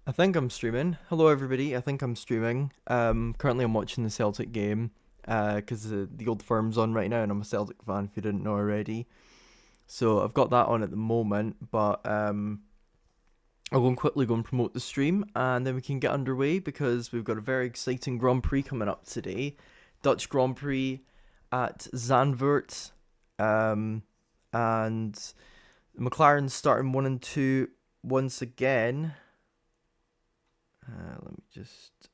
I think I'm streaming. Hello, everybody. I think I'm streaming. Currently I'm watching the Celtic game, because the Old Firm's on right now, and I'm a Celtic fan. If you didn't know already, so I've got that on at the moment. But I'll quickly go and promote the stream, and then we can get underway because we've got a very exciting Grand Prix coming up today. Dutch Grand Prix at Zandvoort, and McLaren's starting 1 and 2 once again. Let me just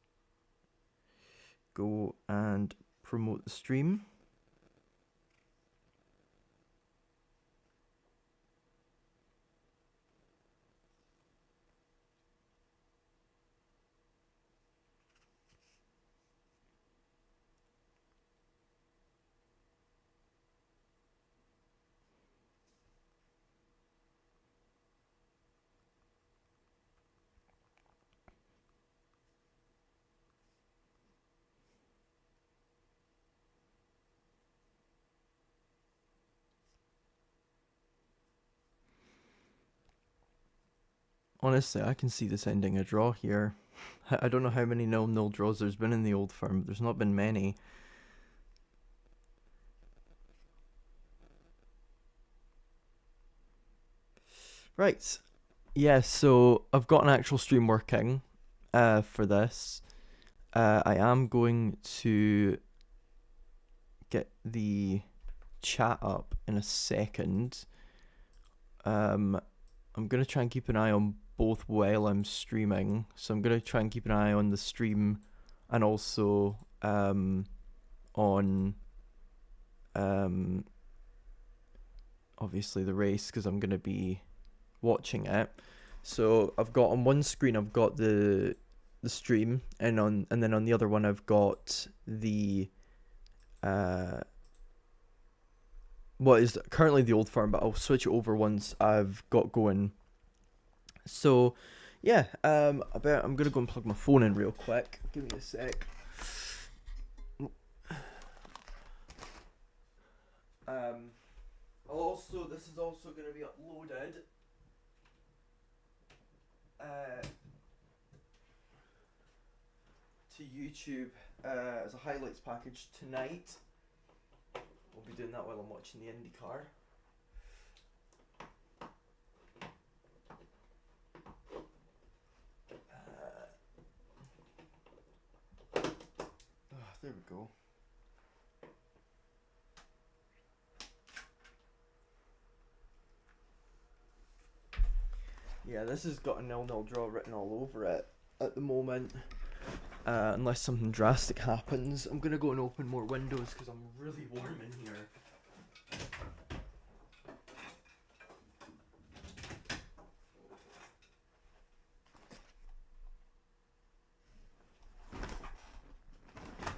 go and promote the stream. Honestly, I can see this ending a draw here. I don't know how many 0-0 draws there's been in the Old Firm, but there's not been many. Right. Yeah, so I've got an actual stream working for this. I am going to get the chat up in a second. I'm going to try and keep an eye on both while I'm streaming. So I'm going to try and keep an eye on the stream and also on obviously the race, because I'm going to be watching it. So I've got on one screen I've got the stream, and then on the other one I've got the what is currently the Old Firm, but I'll switch it over once I've got going. So yeah, I'm gonna go and plug my phone in real quick. Give me a sec. This is also gonna be uploaded to YouTube as a highlights package tonight. We'll be doing that while I'm watching the IndyCar. There we go. Yeah, this has got a 0-0 draw written all over it at the moment. Unless something drastic happens. I'm gonna go and open more windows because I'm really warm in here.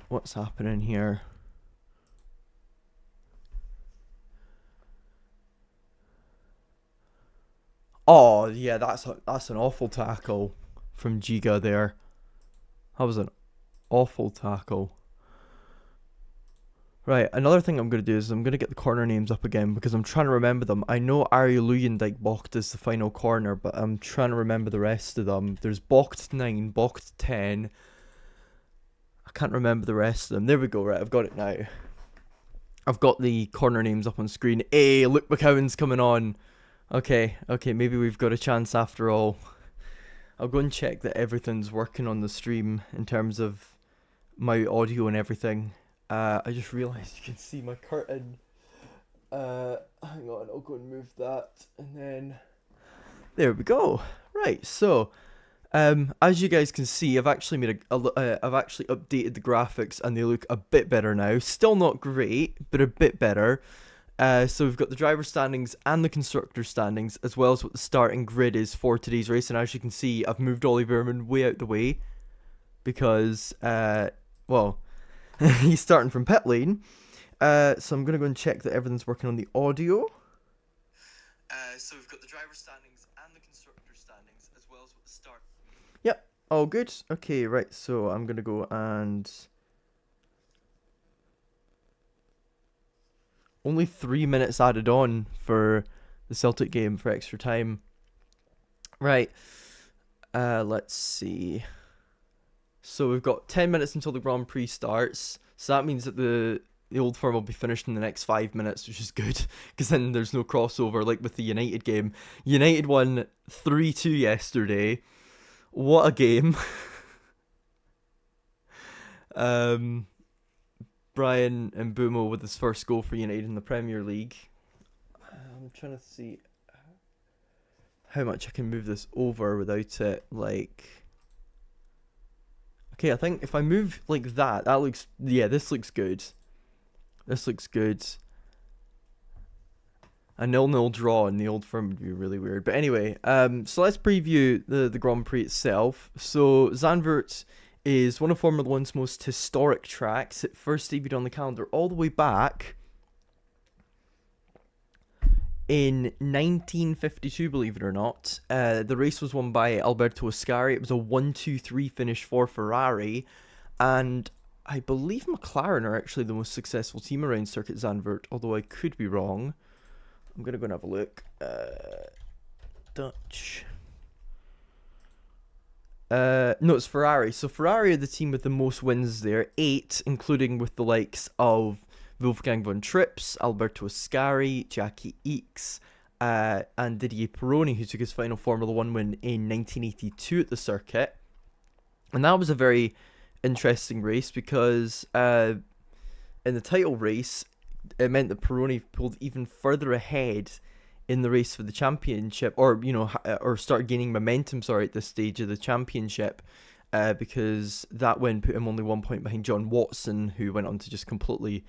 What's happening here? Oh yeah, that's an awful tackle from Giga there. That was an awful tackle. Right, another thing I'm going to do is I'm going to get the corner names up again because I'm trying to remember them. I know Ari Luyendijk balked is the final corner, but I'm trying to remember the rest of them. There's balked 9, balked 10. I can't remember the rest of them. There we go, right, I've got it now. I've got the corner names up on screen. Hey, Luke McCowan's coming on. Okay, maybe we've got a chance after all. I'll go and check that everything's working on the stream in terms of my audio and everything. I just realised you can see my curtain. Hang on, I'll go and move that, and then there we go. Right, so as you guys can see, I've actually made I've actually updated the graphics, and they look a bit better now. Still not great, but a bit better. So we've got the driver standings and the constructor standings, as well as what the starting grid is for today's race. And as you can see, I've moved Ollie Behrman way out the way because, well, he's starting from pit lane. So I'm going to go and check that everything's working on the audio. So we've got the driver standings and the constructor standings, as well as what the start. Yep, all good. Okay, right. So I'm going to go and... Only 3 minutes added on for the Celtic game for extra time. Right. Let's see. So we've got 10 minutes until the Grand Prix starts. So that means that the old firm will be finished in the next 5 minutes, which is good, because then there's no crossover like with the United game. United won 3-2 yesterday. What a game. Brian Mbeumo with his first goal for United in the Premier League. I'm trying to see how much I can move this over without it, like... Okay, I think if I move like that looks... Yeah, this looks good. This looks good. A 0-0 draw in the old firm would be really weird. But anyway, so let's preview the Grand Prix itself. So, Zandvoort is one of Formula One's most historic tracks. It first debuted on the calendar all the way back in 1952, believe it or not. The race was won by Alberto Ascari. It was a 1-2-3 finish for Ferrari, and I believe McLaren are actually the most successful team around Circuit Zandvoort, although I could be wrong. I'm going to go and have a look. Dutch. No, it's Ferrari. So Ferrari are the team with the most wins there, 8, including with the likes of Wolfgang von Trips, Alberto Ascari, Jackie Ickx, and Didier Pironi, who took his final Formula 1 win in 1982 at the circuit. And that was a very interesting race because in the title race, it meant that Pironi pulled even further ahead in the race for the championship, or started gaining momentum, at this stage of the championship, because that win put him only 1 point behind John Watson, who went on to just completely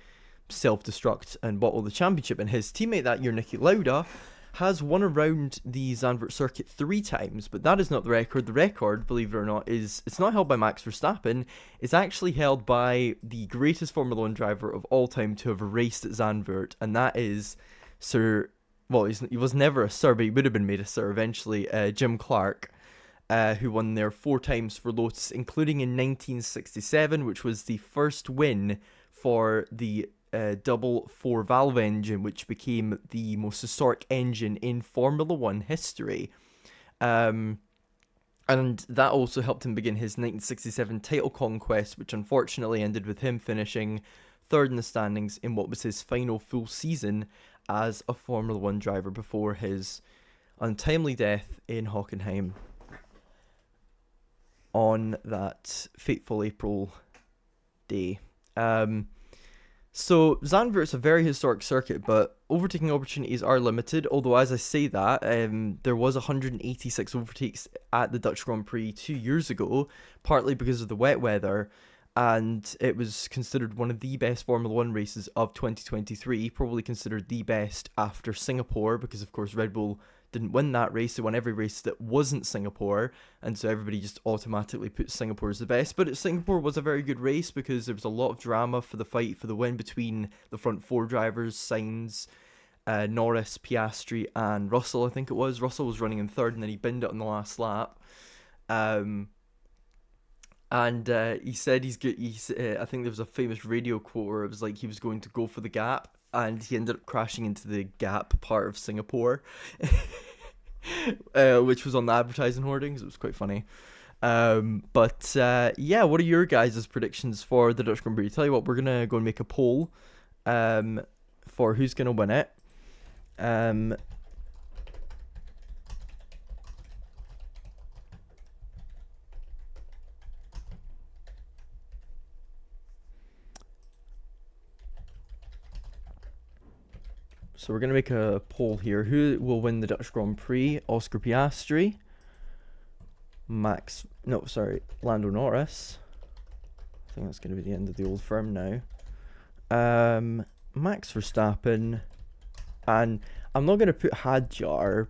self-destruct and bottle the championship. And his teammate that year, Niki Lauda, has won around the Zandvoort circuit 3 times, but that is not the record. The record, believe it or not, it's not held by Max Verstappen. It's actually held by the greatest Formula 1 driver of all time to have raced at Zandvoort, and that is he was never a Sir, but he would have been made a Sir eventually, Jim Clark, who won there 4 times for Lotus, including in 1967, which was the first win for the double 4-valve engine, which became the most historic engine in Formula 1 history. And that also helped him begin his 1967 title conquest, which unfortunately ended with him finishing 3rd in the standings in what was his final full season as a Formula 1 driver before his untimely death in Hockenheim on that fateful April day. So Zandvoort's a very historic circuit, but overtaking opportunities are limited, although as I say that, there was 186 overtakes at the Dutch Grand Prix 2 years ago, partly because of the wet weather, and it was considered one of the best Formula 1 races of 2023, probably considered the best after Singapore, because of course Red Bull didn't win that race. They won every race that wasn't Singapore, and so everybody just automatically put Singapore as the best. But Singapore was a very good race because there was a lot of drama for the fight for the win between the front 4 drivers, Sainz, Norris, Piastri, and Russell, I think it was. Russell was running in 3rd, and then he binned it on the last lap. And he said he's good. I think there was a famous radio quote where it was like he was going to go for the gap, and he ended up crashing into the gap part of Singapore, which was on the advertising hoardings. It was quite funny. But what are your guys' predictions for the Dutch Grand Prix? Tell you what, we're gonna go and make a poll for who's gonna win it. So we're going to make a poll here. Who will win the Dutch Grand Prix? Oscar Piastri? Lando Norris. I think that's going to be the end of the old firm now. Max Verstappen. And I'm not going to put Hadjar.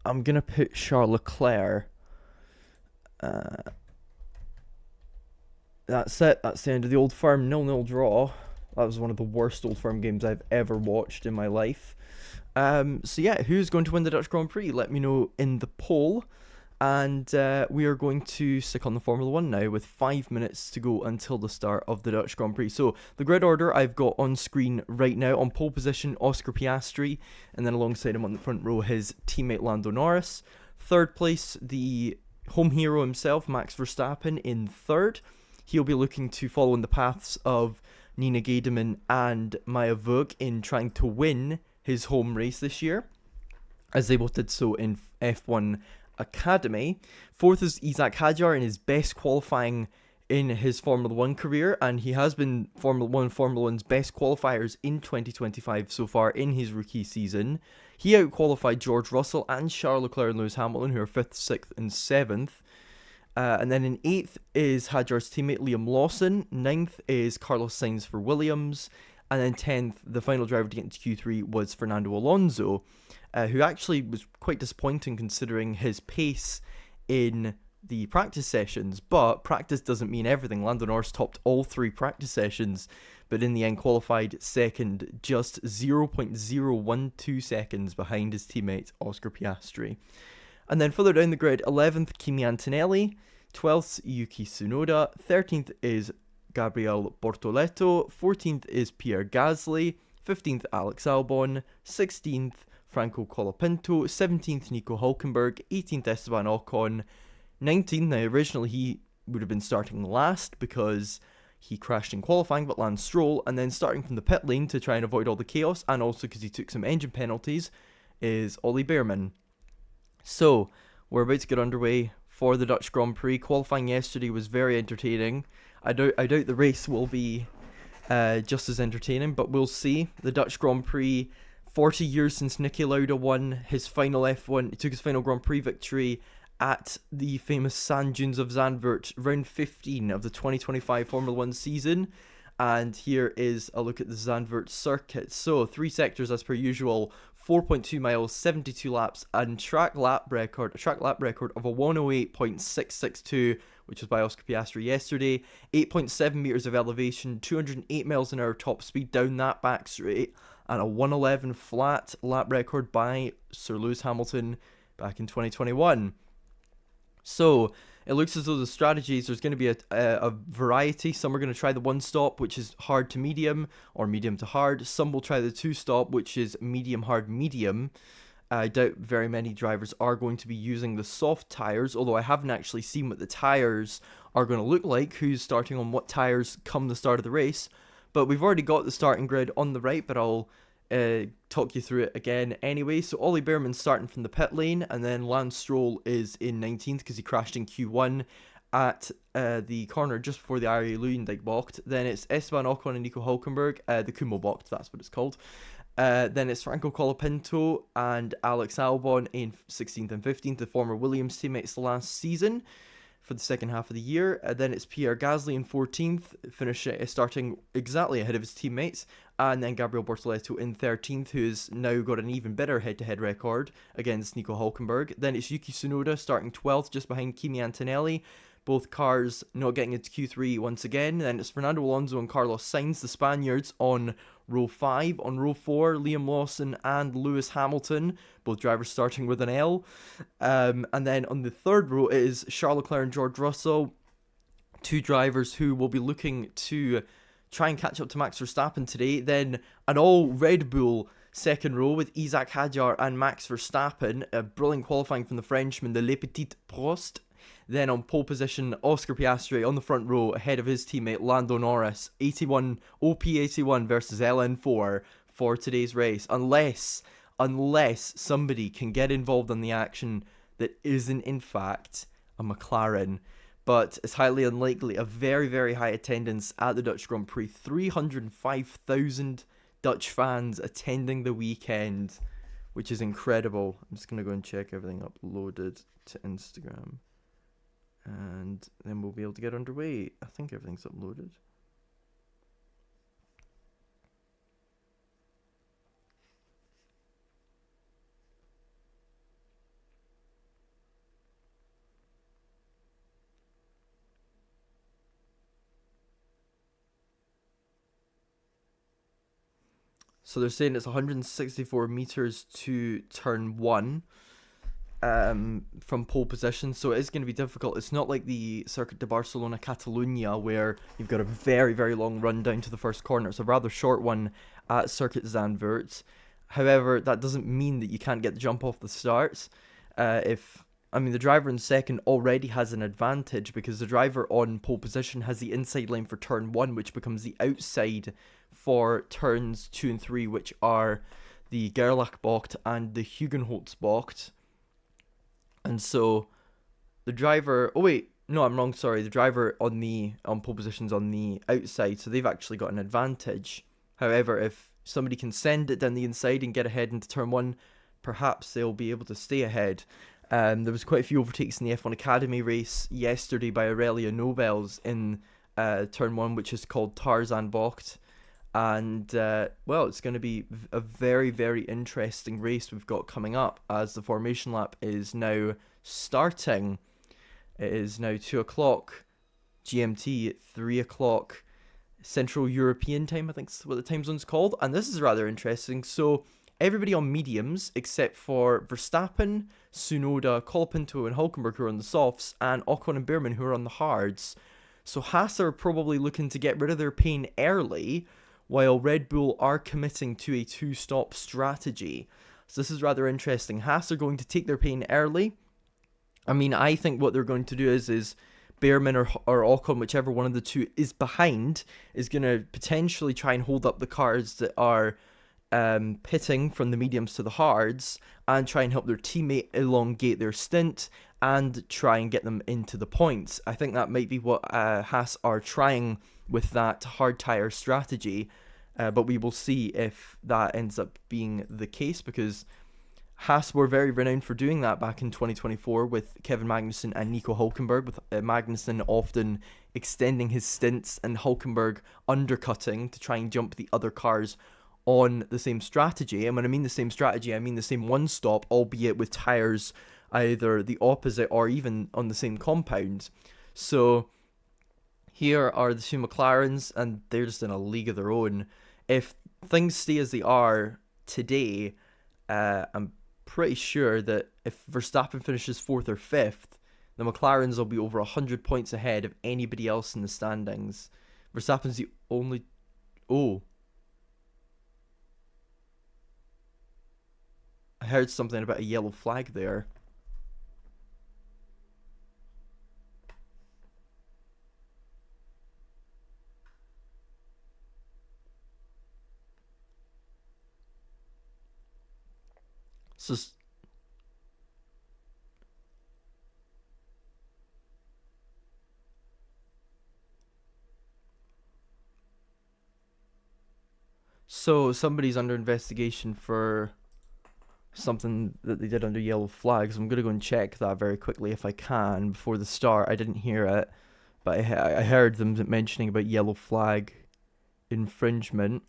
I'm going to put Charles Leclerc. That's it. That's the end of the old firm. 0-0 draw. That was one of the worst Old Firm games I've ever watched in my life. Who's going to win the Dutch Grand Prix? Let me know in the poll. And we are going to stick on the Formula 1 now with 5 minutes to go until the start of the Dutch Grand Prix. So the grid order I've got on screen right now. On pole position, Oscar Piastri. And then alongside him on the front row, his teammate Lando Norris. 3rd place, the home hero himself, Max Verstappen, in third. He'll be looking to follow in the paths of Nina Gaideman and Maya Vogue in trying to win his home race this year, as they both did so in F1 Academy. Fourth is Isaac Hadjar in his best qualifying in his Formula 1 career, and he has been Formula 1's best qualifiers in 2025 so far in his rookie season. He out-qualified George Russell and Charles Leclerc and Lewis Hamilton, who are 5th, 6th and 7th. And then in 8th is Hadjar's teammate Liam Lawson. 9th is Carlos Sainz for Williams. And then 10th, the final driver to get into Q3 was Fernando Alonso, who actually was quite disappointing considering his pace in the practice sessions. But practice doesn't mean everything. Lando Norris topped all 3 practice sessions, but in the end qualified second, just 0.012 seconds behind his teammate Oscar Piastri. And then further down the grid, 11th, Kimi Antonelli, 12th, Yuki Tsunoda, 13th is Gabriel Bortoleto, 14th is Pierre Gasly, 15th, Alex Albon, 16th, Franco Colapinto, 17th, Nico Hülkenberg, 18th, Esteban Ocon, 19th, now originally he would have been starting last because he crashed in qualifying, but Lance Stroll, and then starting from the pit lane to try and avoid all the chaos, and also because he took some engine penalties, is Ollie Bearman. So, we're about to get underway for the Dutch Grand Prix. Qualifying yesterday was very entertaining. I doubt the race will be just as entertaining, but we'll see. The Dutch Grand Prix, 40 years since Niki Lauda won his final F1, he took his final Grand Prix victory at the famous sand dunes of Zandvoort, round 15 of the 2025 Formula 1 season. And here is a look at the Zandvoort circuit. So, 3 sectors as per usual, 4.2 miles, 72 laps, and a track lap record of a 108.662, which was by Oscar Piastri yesterday. 8.7 meters of elevation, 208 miles an hour top speed down that back straight, and a 111 flat lap record by Sir Lewis Hamilton back in 2021. So, it looks as though the strategies, there's going to be a variety. Some are going to try the one-stop, which is hard to medium, or medium to hard. Some will try the two-stop, which is medium, hard, medium. I doubt very many drivers are going to be using the soft tyres, although I haven't actually seen what the tyres are going to look like, who's starting on what tyres come the start of the race. But we've already got the starting grid on the right, but I'll talk you through it again anyway. So Ollie Bearman's starting from the pit lane, and then Lance Stroll is in 19th because he crashed in Q1 at the corner just before the Arie Luyendyk bocht. Then it's Esteban Ocon and Nico Hülkenberg, the Kumo bocht, that's what it's called. Then it's Franco Colapinto and Alex Albon in 16th and 15th, the former Williams teammates last season for the second half of the year. Then it's Pierre Gasly in 14th, starting exactly ahead of his teammates. And then Gabriel Bortoleto in 13th, who's now got an even better head-to-head record against Nico Hülkenberg. Then it's Yuki Tsunoda starting 12th, just behind Kimi Antonelli. Both cars not getting into Q3 once again. Then it's Fernando Alonso and Carlos Sainz, the Spaniards, on row 5. On row 4, Liam Lawson and Lewis Hamilton, both drivers starting with an L. And then on the third row is Charles Leclerc and George Russell, 2 drivers who will be looking to try and catch up to Max Verstappen today. Then an all Red Bull second row with Isaac Hadjar and Max Verstappen. A brilliant qualifying from the Frenchman, the Le Petit Prost. Then on pole position, Oscar Piastri on the front row ahead of his teammate Lando Norris. OP81 versus LN4 for today's race. Unless somebody can get involved in the action that isn't in fact a McLaren. But it's highly unlikely. A very, very high attendance at the Dutch Grand Prix. 305,000 Dutch fans attending the weekend, which is incredible. I'm just going to go and check everything uploaded to Instagram, and then we'll be able to get underway. I think everything's uploaded. So they're saying it's 164 meters to turn 1 from pole position, so it is going to be difficult. It's not like the Circuit de Barcelona Catalunya where you've got a very, very long run down to the first corner. It's a rather short one at Circuit Zandvoort. However, that doesn't mean that you can't get the jump off the start. If I mean, the driver in second already has an advantage because the driver on pole position has the inside lane for turn 1, which becomes the outside for turns 2 and 3, which are the Gerlach Bocht and the Hugenholz Bocht. And so the driver, oh wait, no, I'm wrong, sorry, the driver on pole position's on the outside, so they've actually got an advantage. However, if somebody can send it down the inside and get ahead into turn 1, perhaps they'll be able to stay ahead. There was quite a few overtakes in the F1 Academy race yesterday by Aurelia Nobels in turn 1, which is called Tarzan Bocht. And, well, it's going to be a very, very interesting race we've got coming up as the formation lap is now starting. It is now 2 o'clock GMT, 3 o'clock Central European time, I think is what the time zone's called. And this is rather interesting. So everybody on mediums except for Verstappen, Tsunoda, Colapinto and Hülkenberg who are on the softs, and Ocon and Beerman who are on the hards. So Haas are probably looking to get rid of their pain early, while Red Bull are committing to a 2-stop strategy. So this is rather interesting. Haas are going to take their pain early. I mean, I think what they're going to do is Beerman or Ocon, whichever one of the two is behind, is going to potentially try and hold up the cars that are pitting from the mediums to the hards and try and help their teammate elongate their stint and try and get them into the points. I think that might be what Haas are trying with that hard tyre strategy, but we will see if that ends up being the case, because Haas were very renowned for doing that back in 2024 with Kevin Magnussen and Nico Hülkenberg, with Magnussen often extending his stints and Hülkenberg undercutting to try and jump the other cars on the same strategy. And when I mean the same strategy, I mean the same one-stop, albeit with tyres either the opposite or even on the same compound. So here are the two McLarens, and they're just in a league of their own. If things stay as they are today, I'm pretty sure that if Verstappen finishes 4th or 5th, the McLarens will be over 100 points ahead of anybody else in the standings. Verstappen's the only... Oh. I heard something about a yellow flag there. So somebody's under investigation for something that they did under yellow flags. I'm going to go and check that very quickly if I can before the start. I didn't hear it, but I heard them mentioning about yellow flag infringement.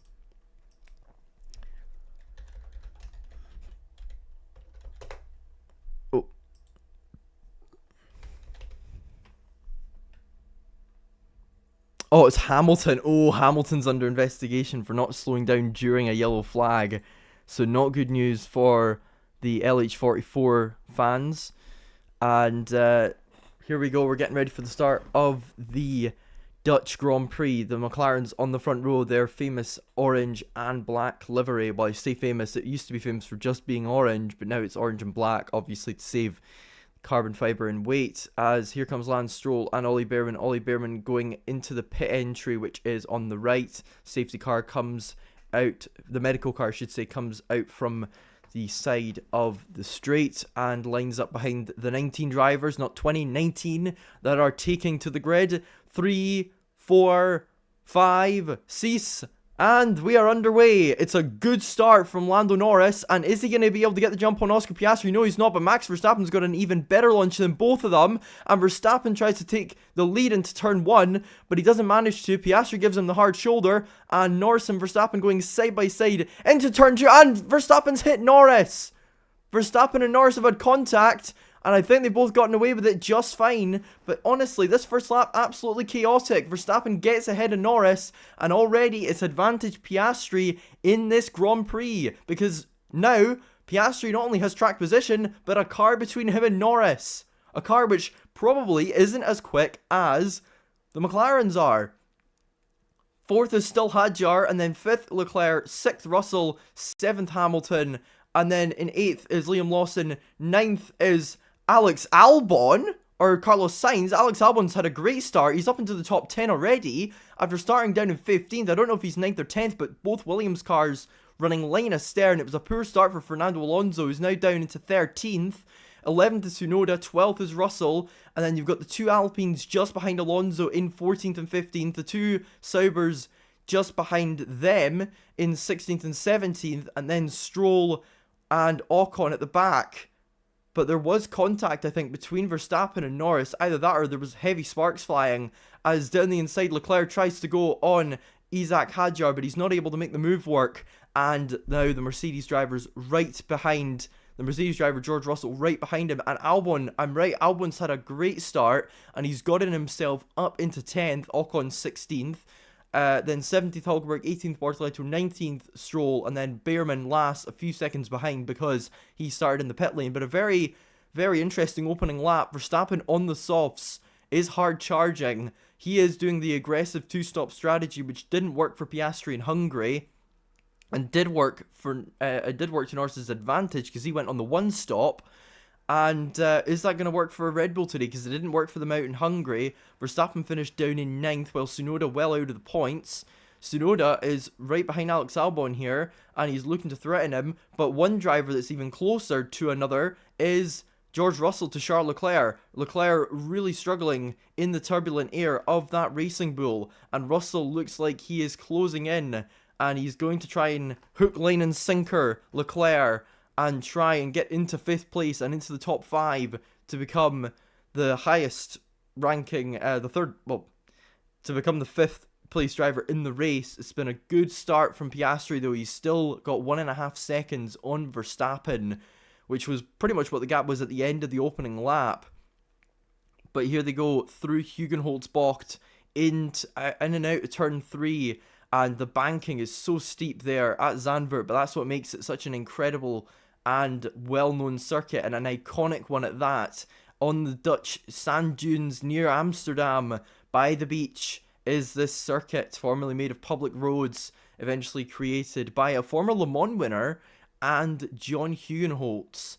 Oh, it's Hamilton. Oh, Hamilton's under investigation for not slowing down during a yellow flag. So not good news for the LH44 fans. And here we go. We're getting ready for the start of the Dutch Grand Prix. The McLarens on the front row, their famous orange and black livery. Well, I say famous. It used to be famous for just being orange, but now it's orange and black, obviously to save carbon fiber and weight. As here comes Lance Stroll and Ollie Beerman. Ollie Beerman going into the pit entry, which is on the right. Safety car comes out, the medical car I should say, comes out from the side of the straight and lines up behind the 19 drivers, not 20, 19 that are taking to the grid. 3, 4, 5, cease. And we are underway. It's a good start from Lando Norris. And is he going to be able to get the jump on Oscar Piastri? No, he's not. But Max Verstappen's got an even better launch than both of them. And Verstappen tries to take the lead into turn 1, but he doesn't manage to. Piastri gives him the hard shoulder. And Norris and Verstappen going side by side into turn 2. And Verstappen's hit Norris. Verstappen and Norris have had contact. And I think they've both gotten away with it just fine. But honestly, this first lap, absolutely chaotic. Verstappen gets ahead of Norris. And already it's advantage Piastri in this Grand Prix. Because now, Piastri not only has track position, but a car between him and Norris. A car which probably isn't as quick as the McLarens are. 4th is still Hadjar. And then 5th, Leclerc. 6th, Russell. 7th, Hamilton. And then in 8th is Liam Lawson. 9th is Alex Albon, or Carlos Sainz. Alex Albon's had a great start. He's up into the top 10 already after starting down in 15th. I don't know if he's 9th or 10th, but both Williams cars running line astern. It was a poor start for Fernando Alonso, who's now down into 13th. 11th is Tsunoda, 12th is Russell, and then you've got the two Alpines just behind Alonso in 14th and 15th, the two Saubers just behind them in 16th and 17th, and then Stroll and Ocon at the back. But there was contact, I think, between Verstappen and Norris. Either that or there was heavy sparks flying as down the inside Leclerc tries to go on Isaac Hadjar, but he's not able to make the move work. And now the Mercedes driver's right behind, the Mercedes driver George Russell right behind him. And Albon, I'm right, Albon's had a great start and he's gotten himself up into 10th, Ocon 16th. Then 17th Hulkenberg, 18th Bortoleto, 19th Stroll, and then Behrman last, a few seconds behind because he started in the pit lane. But a very, very interesting opening lap. Verstappen on the softs is hard charging. He is doing the aggressive two-stop strategy, which didn't work for Piastri in Hungary, and did work to Norris's advantage because he went on the one stop. And is that going to work for Red Bull today? Because it didn't work for them out in Hungary. Verstappen finished down in 9th, while Tsunoda well out of the points. Tsunoda is right behind Alex Albon here, and he's looking to threaten him. But one driver that's even closer to another is George Russell to Charles Leclerc. Leclerc really struggling in the turbulent air of that Racing Bull. And Russell looks like he is closing in, and he's going to try and hook, line and sinker Leclerc and try and get into 5th place and into the top 5 to become the highest ranking, to become the 5th place driver in the race. It's been a good start from Piastri, though. He's still got 1.5 seconds on Verstappen, which was pretty much what the gap was at the end of the opening lap. But here they go through Hugenholz-Bocht in and out of turn 3, and the banking is so steep there at Zandvoort, but that's what makes it such an incredible and well-known circuit, and an iconic one at that. On the Dutch sand dunes near Amsterdam, by the beach, is this circuit, formerly made of public roads, eventually created by a former Le Mans winner and John Hugenholtz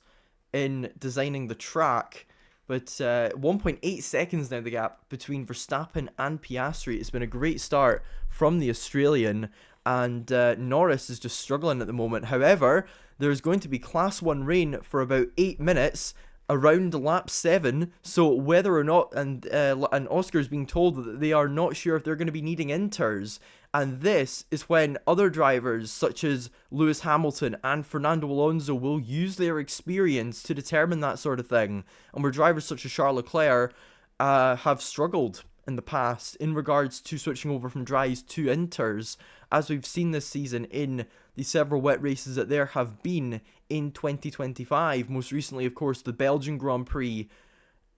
in designing the track. But 1.8 seconds now the gap between Verstappen and Piastri. It's been a great start from the Australian, and Norris is just struggling at the moment. However, there's going to be Class 1 rain for about 8 minutes around lap 7, so whether or not, and Oscar's being told that they are not sure if they're going to be needing inters, and this is when other drivers such as Lewis Hamilton and Fernando Alonso will use their experience to determine that sort of thing, and where drivers such as Charles Leclerc have struggled in the past in regards to switching over from dries to inters, as we've seen this season in the several wet races that there have been in 2025. Most recently, of course, the Belgian Grand Prix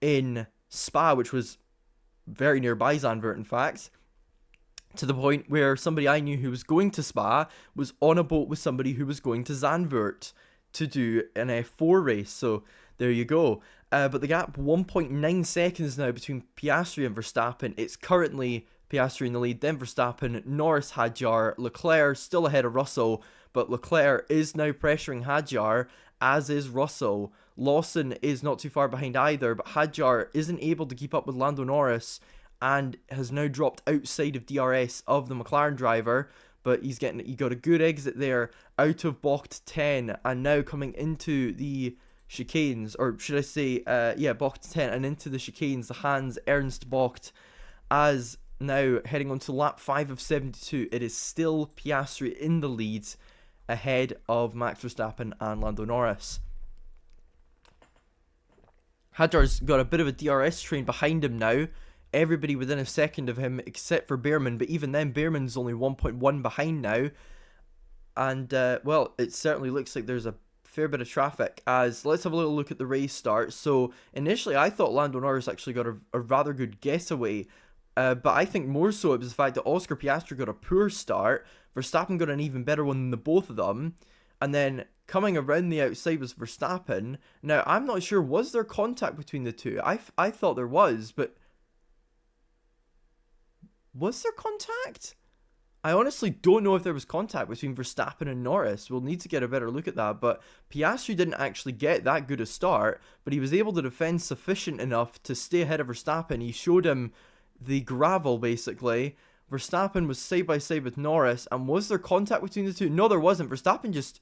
in Spa, which was very nearby Zandvoort, in fact, to the point where somebody I knew who was going to Spa was on a boat with somebody who was going to Zandvoort to do an F4 race. So there you go. But the gap, 1.9 seconds now between Piastri and Verstappen. It's currently Piastri in the lead, then Verstappen, Norris, Hadjar, Leclerc still ahead of Russell, but Leclerc is now pressuring Hadjar, as is Russell. Lawson is not too far behind either, but Hadjar isn't able to keep up with Lando Norris and has now dropped outside of DRS of the McLaren driver, but he got a good exit there out of Bocht 10, and now coming into the chicanes, or should I say, Bocht 10 and into the chicanes, the Hans Ernst Bocht, as now heading on to lap 5 of 72. It is still Piastri in the lead, ahead of Max Verstappen and Lando Norris. Hadjar's got a bit of a DRS train behind him now. Everybody within a second of him except for Behrman, but even then Behrman's only 1.1 behind now. And, well, it certainly looks like there's a fair bit of traffic, as let's have a little look at the race start. So initially I thought Lando Norris actually got a rather good getaway, but I think more so it was the fact that Oscar Piastri got a poor start, Verstappen got an even better one than the both of them, and then coming around the outside was Verstappen. Now I'm not sure, was there contact between the two? I thought there was, but was there contact? I honestly don't know if there was contact between Verstappen and Norris. We'll need to get a better look at that. But Piastri didn't actually get that good a start, but he was able to defend sufficient enough to stay ahead of Verstappen. He showed him the gravel, basically. Verstappen was side by side with Norris, and was there contact between the two? No, there wasn't. Verstappen just...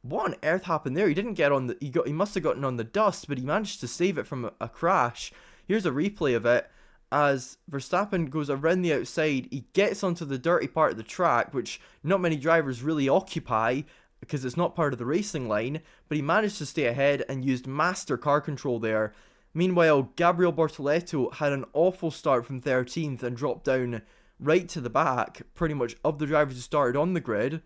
What on earth happened there? He didn't get on the... He must have gotten on the dust, but he managed to save it from a crash. Here's a replay of it. As Verstappen goes around the outside, he gets onto the dirty part of the track, which not many drivers really occupy because it's not part of the racing line, but he managed to stay ahead and used master car control there. Meanwhile, Gabriel Bortoleto had an awful start from 13th and dropped down right to the back, pretty much of the drivers who started on the grid,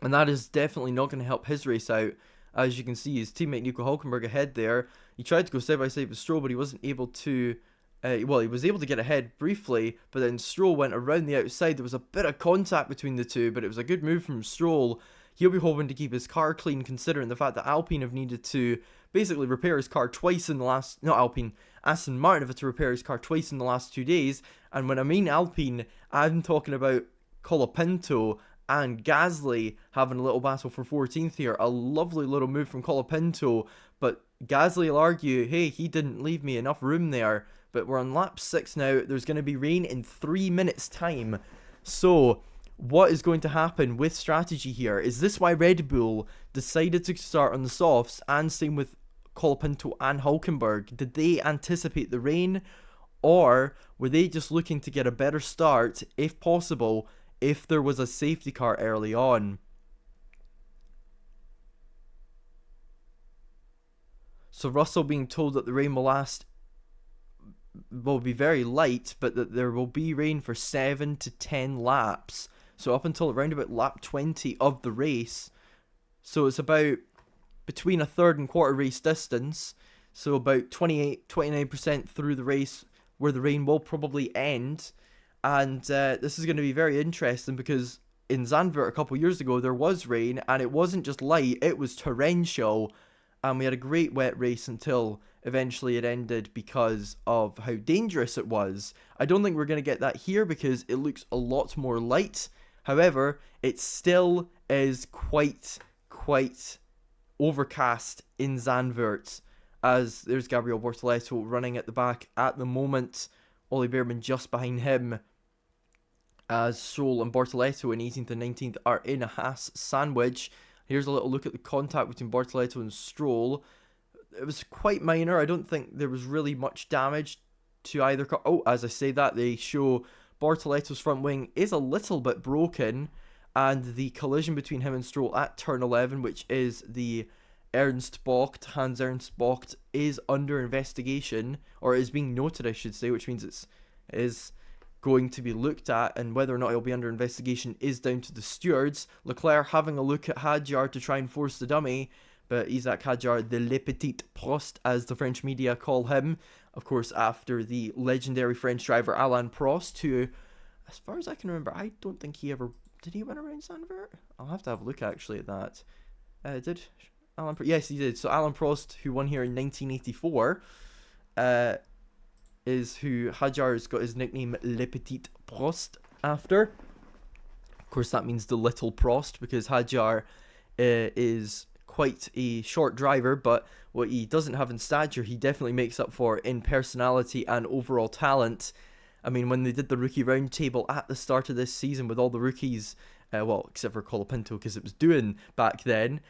and that is definitely not going to help his race out. As you can see, his teammate Nico Hülkenberg ahead there. He tried to go side by side with Stroll, but he wasn't able to... he was able to get ahead briefly, but then Stroll went around the outside. There was a bit of contact between the two, but it was a good move from Stroll. He'll be hoping to keep his car clean, considering the fact that Alpine have needed to basically repair his car twice in the last... Not Alpine, Aston Martin have had to repair his car twice in the last 2 days. And when I mean Alpine, I'm talking about Colapinto and Gasly having a little battle for 14th here. A lovely little move from Colapinto, but Gasly will argue, hey, he didn't leave me enough room there. But we're on lap 6 now. There's going to be rain in 3 minutes time. So what is going to happen with strategy here? Is this why Red Bull decided to start on the softs, and same with Colapinto and Hülkenberg? Did they anticipate the rain, or were they just looking to get a better start, if possible, if there was a safety car early on? So Russell being told that the rain will be very light, but that there will be rain for 7 to 10 laps. So up until around about lap 20 of the race. So it's about between a third and quarter race distance. So about 29% through the race where the rain will probably end. And this is going to be very interesting because in Zandvoort a couple years ago there was rain, and it wasn't just light, it was torrential. And we had a great wet race until eventually it ended because of how dangerous it was. I don't think we're going to get that here because it looks a lot more light. However, it still is quite overcast in Zandvoort, as there's Gabriel Bortoleto running at the back at the moment. Ollie Bearman just behind him, as Stroll and Bortoleto in 18th and 19th are in a Haas sandwich. Here's a little look at the contact between Bortoleto and Stroll. It was quite minor. I don't think there was really much damage to either car. Oh, as I say that, they show Bortoleto's front wing is a little bit broken, and the collision between him and Stroll at turn 11, which is the Hans Ernst Bocht, is under investigation, or is being noted, I should say, which means it is going to be looked at, and whether or not it'll be under investigation is down to the stewards. Leclerc having a look at Hadjar to try and force the dummy, but Isaac Hadjar, the Le Petit Prost, as the French media call him, of course, after the legendary French driver Alain Prost, who, as far as I can remember, I don't think he ever... Did he win around Zandvoort? I'll have to have a look, actually, at that. Did Alain Prost? Yes, he did. So Alain Prost, who won here in 1984, is who Hadjar's got his nickname Le Petit Prost after. Of course, that means the little Prost, because Hadjar is quite a short driver, but what he doesn't have in stature, he definitely makes up for in personality and overall talent. I mean, when they did the rookie roundtable at the start of this season with all the rookies, well, except for Colapinto, because it was doing back then,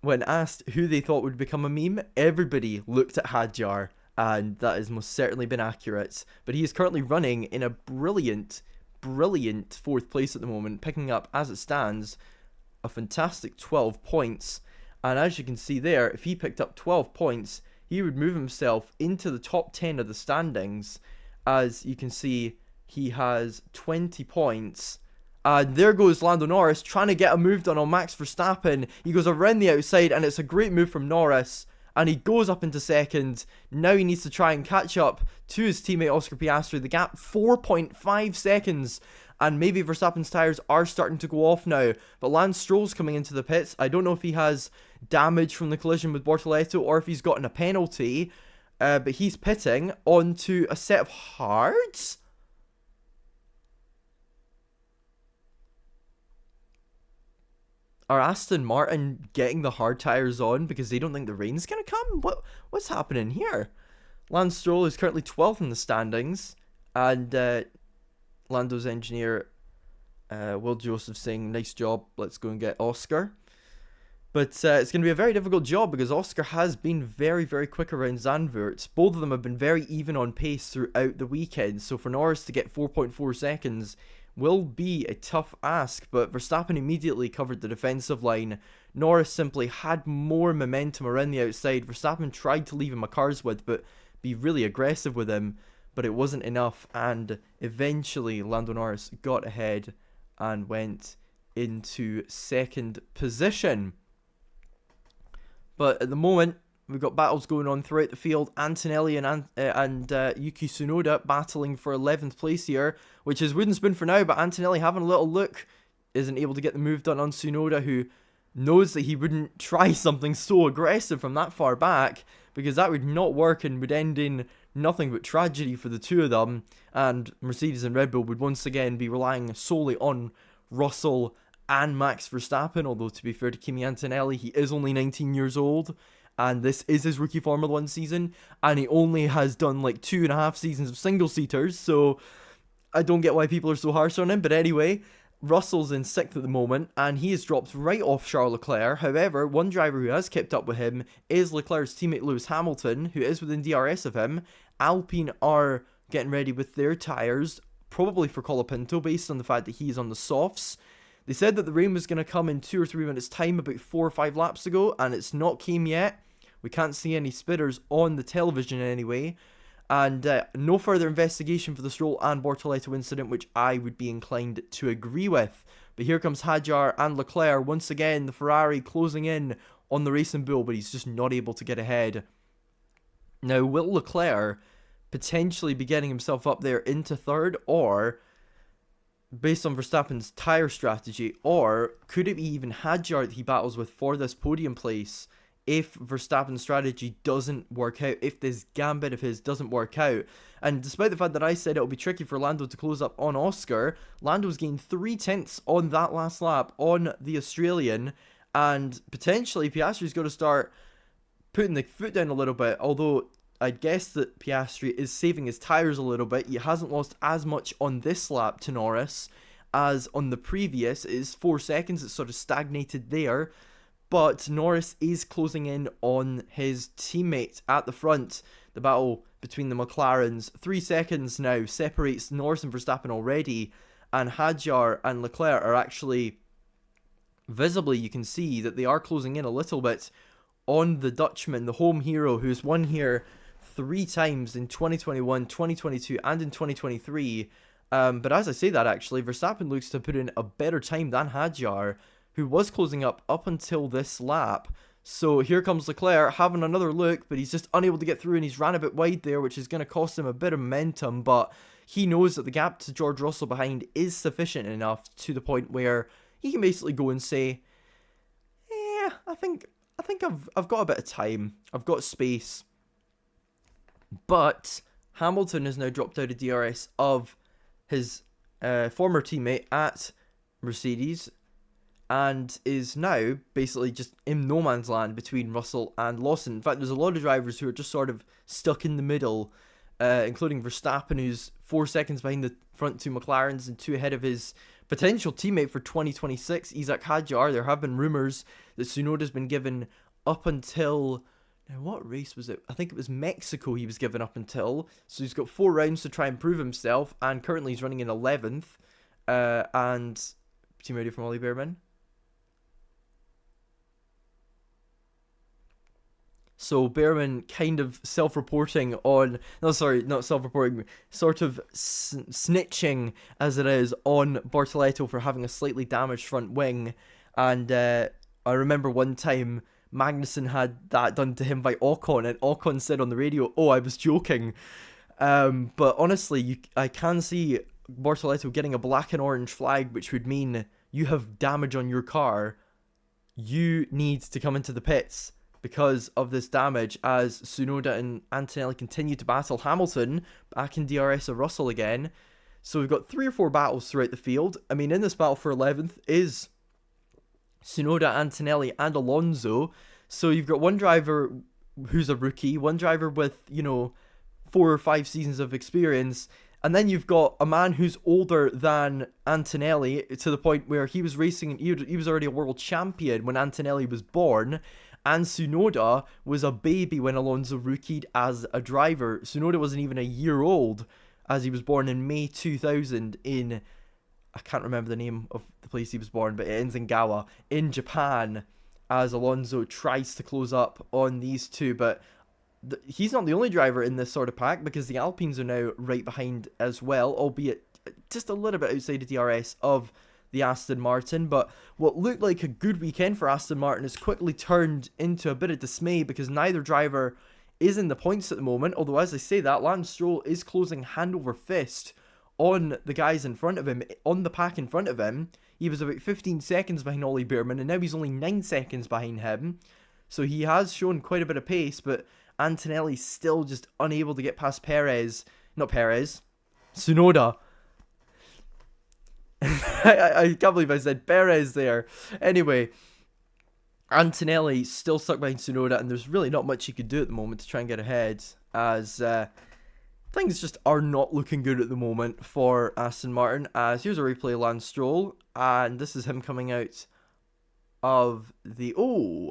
when asked who they thought would become a meme, everybody looked at Hadjar, and that has most certainly been accurate. But he is currently running in a brilliant 4th place at the moment, picking up, as it stands, a fantastic 12 points. And as you can see there, if he picked up 12 points, he would move himself into the top 10 of the standings. As you can see, he has 20 points. And there goes Lando Norris trying to get a move done on Max Verstappen. He goes around the outside, and it's a great move from Norris. And he goes up into second. Now he needs to try and catch up to his teammate Oscar Piastri. The gap, 4.5 seconds. And maybe Verstappen's tyres are starting to go off now. But Lance Stroll's coming into the pits. I don't know if he has damage from the collision with Bortoleto or if he's gotten a penalty. But he's pitting onto a set of hards. Are Aston Martin getting the hard tyres on because they don't think the rain's going to come? What's happening here? Lance Stroll is currently 12th in the standings, and Lando's engineer, Will Joseph, saying, nice job, let's go and get Oscar. But it's going to be a very difficult job because Oscar has been very, very quick around Zandvoort. Both of them have been very even on pace throughout the weekend. So for Norris to get 4.4 seconds will be a tough ask. But Verstappen immediately covered the defensive line. Norris simply had more momentum around the outside. Verstappen tried to leave him a car's width, but be really aggressive with him. But it wasn't enough. And eventually Lando Norris got ahead and went into second position. But at the moment, we've got battles going on throughout the field. Antonelli and Yuki Tsunoda battling for 11th place here, which is wooden spoon for now, but Antonelli having a little look, isn't able to get the move done on Tsunoda, who knows that he wouldn't try something so aggressive from that far back, because that would not work and would end in nothing but tragedy for the two of them, and Mercedes and Red Bull would once again be relying solely on Russell and Max Verstappen, although to be fair to Kimi Antonelli, he is only 19 years old, and this is his rookie Formula 1 season, and he only has done like 2.5 seasons of single-seaters, so I don't get why people are so harsh on him. But anyway, Russell's in 6th at the moment, and he has dropped right off Charles Leclerc. However, one driver who has kept up with him is Leclerc's teammate Lewis Hamilton, who is within DRS of him. Alpine are getting ready with their tyres, probably for Colapinto, based on the fact that he's on the softs. They said that the rain was going to come in 2 or 3 minutes time about 4 or 5 laps ago, and it's not came yet. We can't see any spitters on the television anyway, and no further investigation for the Stroll and Bortoleto incident, which I would be inclined to agree with. But here comes Hadjar and Leclerc, once again the Ferrari closing in on the Racing Bull, but he's just not able to get ahead. Now, will Leclerc potentially be getting himself up there into 3rd, or based on Verstappen's tyre strategy, or could it be even Hadjar that he battles with for this podium place if Verstappen's strategy doesn't work out, if this gambit of his doesn't work out? And despite the fact that I said it'll be tricky for Lando to close up on Oscar, Lando's gained 3/10 on that last lap on the Australian, and potentially Piastri's got to start putting the foot down a little bit, although I'd guess that Piastri is saving his tyres a little bit. He hasn't lost as much on this lap to Norris as on the previous. It is 4 seconds, it's sort of stagnated there. But Norris is closing in on his teammate at the front. The battle between the McLarens, 3 seconds now, separates Norris and Verstappen already. And Hadjar and Leclerc are actually, visibly you can see that they are closing in a little bit on the Dutchman, the home hero, who's won here 3 times in 2021, 2022, and in 2023. But as I say that, actually, Verstappen looks to put in a better time than Hadjar, who was closing up until this lap. So here comes Leclerc having another look, but he's just unable to get through, and he's ran a bit wide there, which is going to cost him a bit of momentum. But he knows that the gap to George Russell behind is sufficient enough to the point where he can basically go and say, yeah, I think I've got a bit of time. I've got space. But Hamilton has now dropped out of DRS of his former teammate at Mercedes, and is now basically just in no man's land between Russell and Lawson. In fact, there's a lot of drivers who are just sort of stuck in the middle, including Verstappen, who's 4 seconds behind the front 2 McLarens and 2 ahead of his potential teammate for 2026, Isaac Hadjar. There have been rumours that Tsunoda's been given up until, now what race was it? I think it was Mexico he was given up until. So he's got 4 rounds to try and prove himself, and currently he's running in 11th. And team radio from Ollie Behrman. So Behrman kind of self-reporting on, no sorry, not self-reporting, sort of snitching as it is on Bortoleto for having a slightly damaged front wing. And I remember one time Magnussen had that done to him by Ocon, and Ocon said on the radio, "Oh, I was joking." But honestly, I can see Bortoleto getting a black and orange flag, which would mean you have damage on your car. You need to come into the pits because of this damage, as Tsunoda and Antonelli continue to battle Hamilton back in DRS of Russell again. So we've got 3 or 4 battles throughout the field. I mean, in this battle for 11th is Tsunoda, Antonelli, and Alonso. So you've got one driver who's a rookie, one driver with, 4 or 5 seasons of experience, and then you've got a man who's older than Antonelli to the point where he was racing, he was already a world champion when Antonelli was born, and Tsunoda was a baby when Alonso rookied as a driver. Tsunoda wasn't even a year old as he was born in May 2000 in, I can't remember the name of the place he was born, but it ends in Gawa, in Japan, as Alonso tries to close up on these two. But he's not the only driver in this sort of pack, because the Alpines are now right behind as well, albeit just a little bit outside of DRS of the Aston Martin. But what looked like a good weekend for Aston Martin has quickly turned into a bit of dismay, because neither driver is in the points at the moment. Although, as I say that, Lance Stroll is closing hand over fist on the guys in front of him, on the pack in front of him. He was about 15 seconds behind Ollie Bearman, and now he's only 9 seconds behind him. So he has shown quite a bit of pace, but Antonelli's still just unable to get past Tsunoda. I can't believe I said Perez there. Anyway, Antonelli still stuck behind Tsunoda, and there's really not much he could do at the moment to try and get ahead, as things just are not looking good at the moment for Aston Martin. As here's a replay of Lance Stroll, and this is him coming out of the...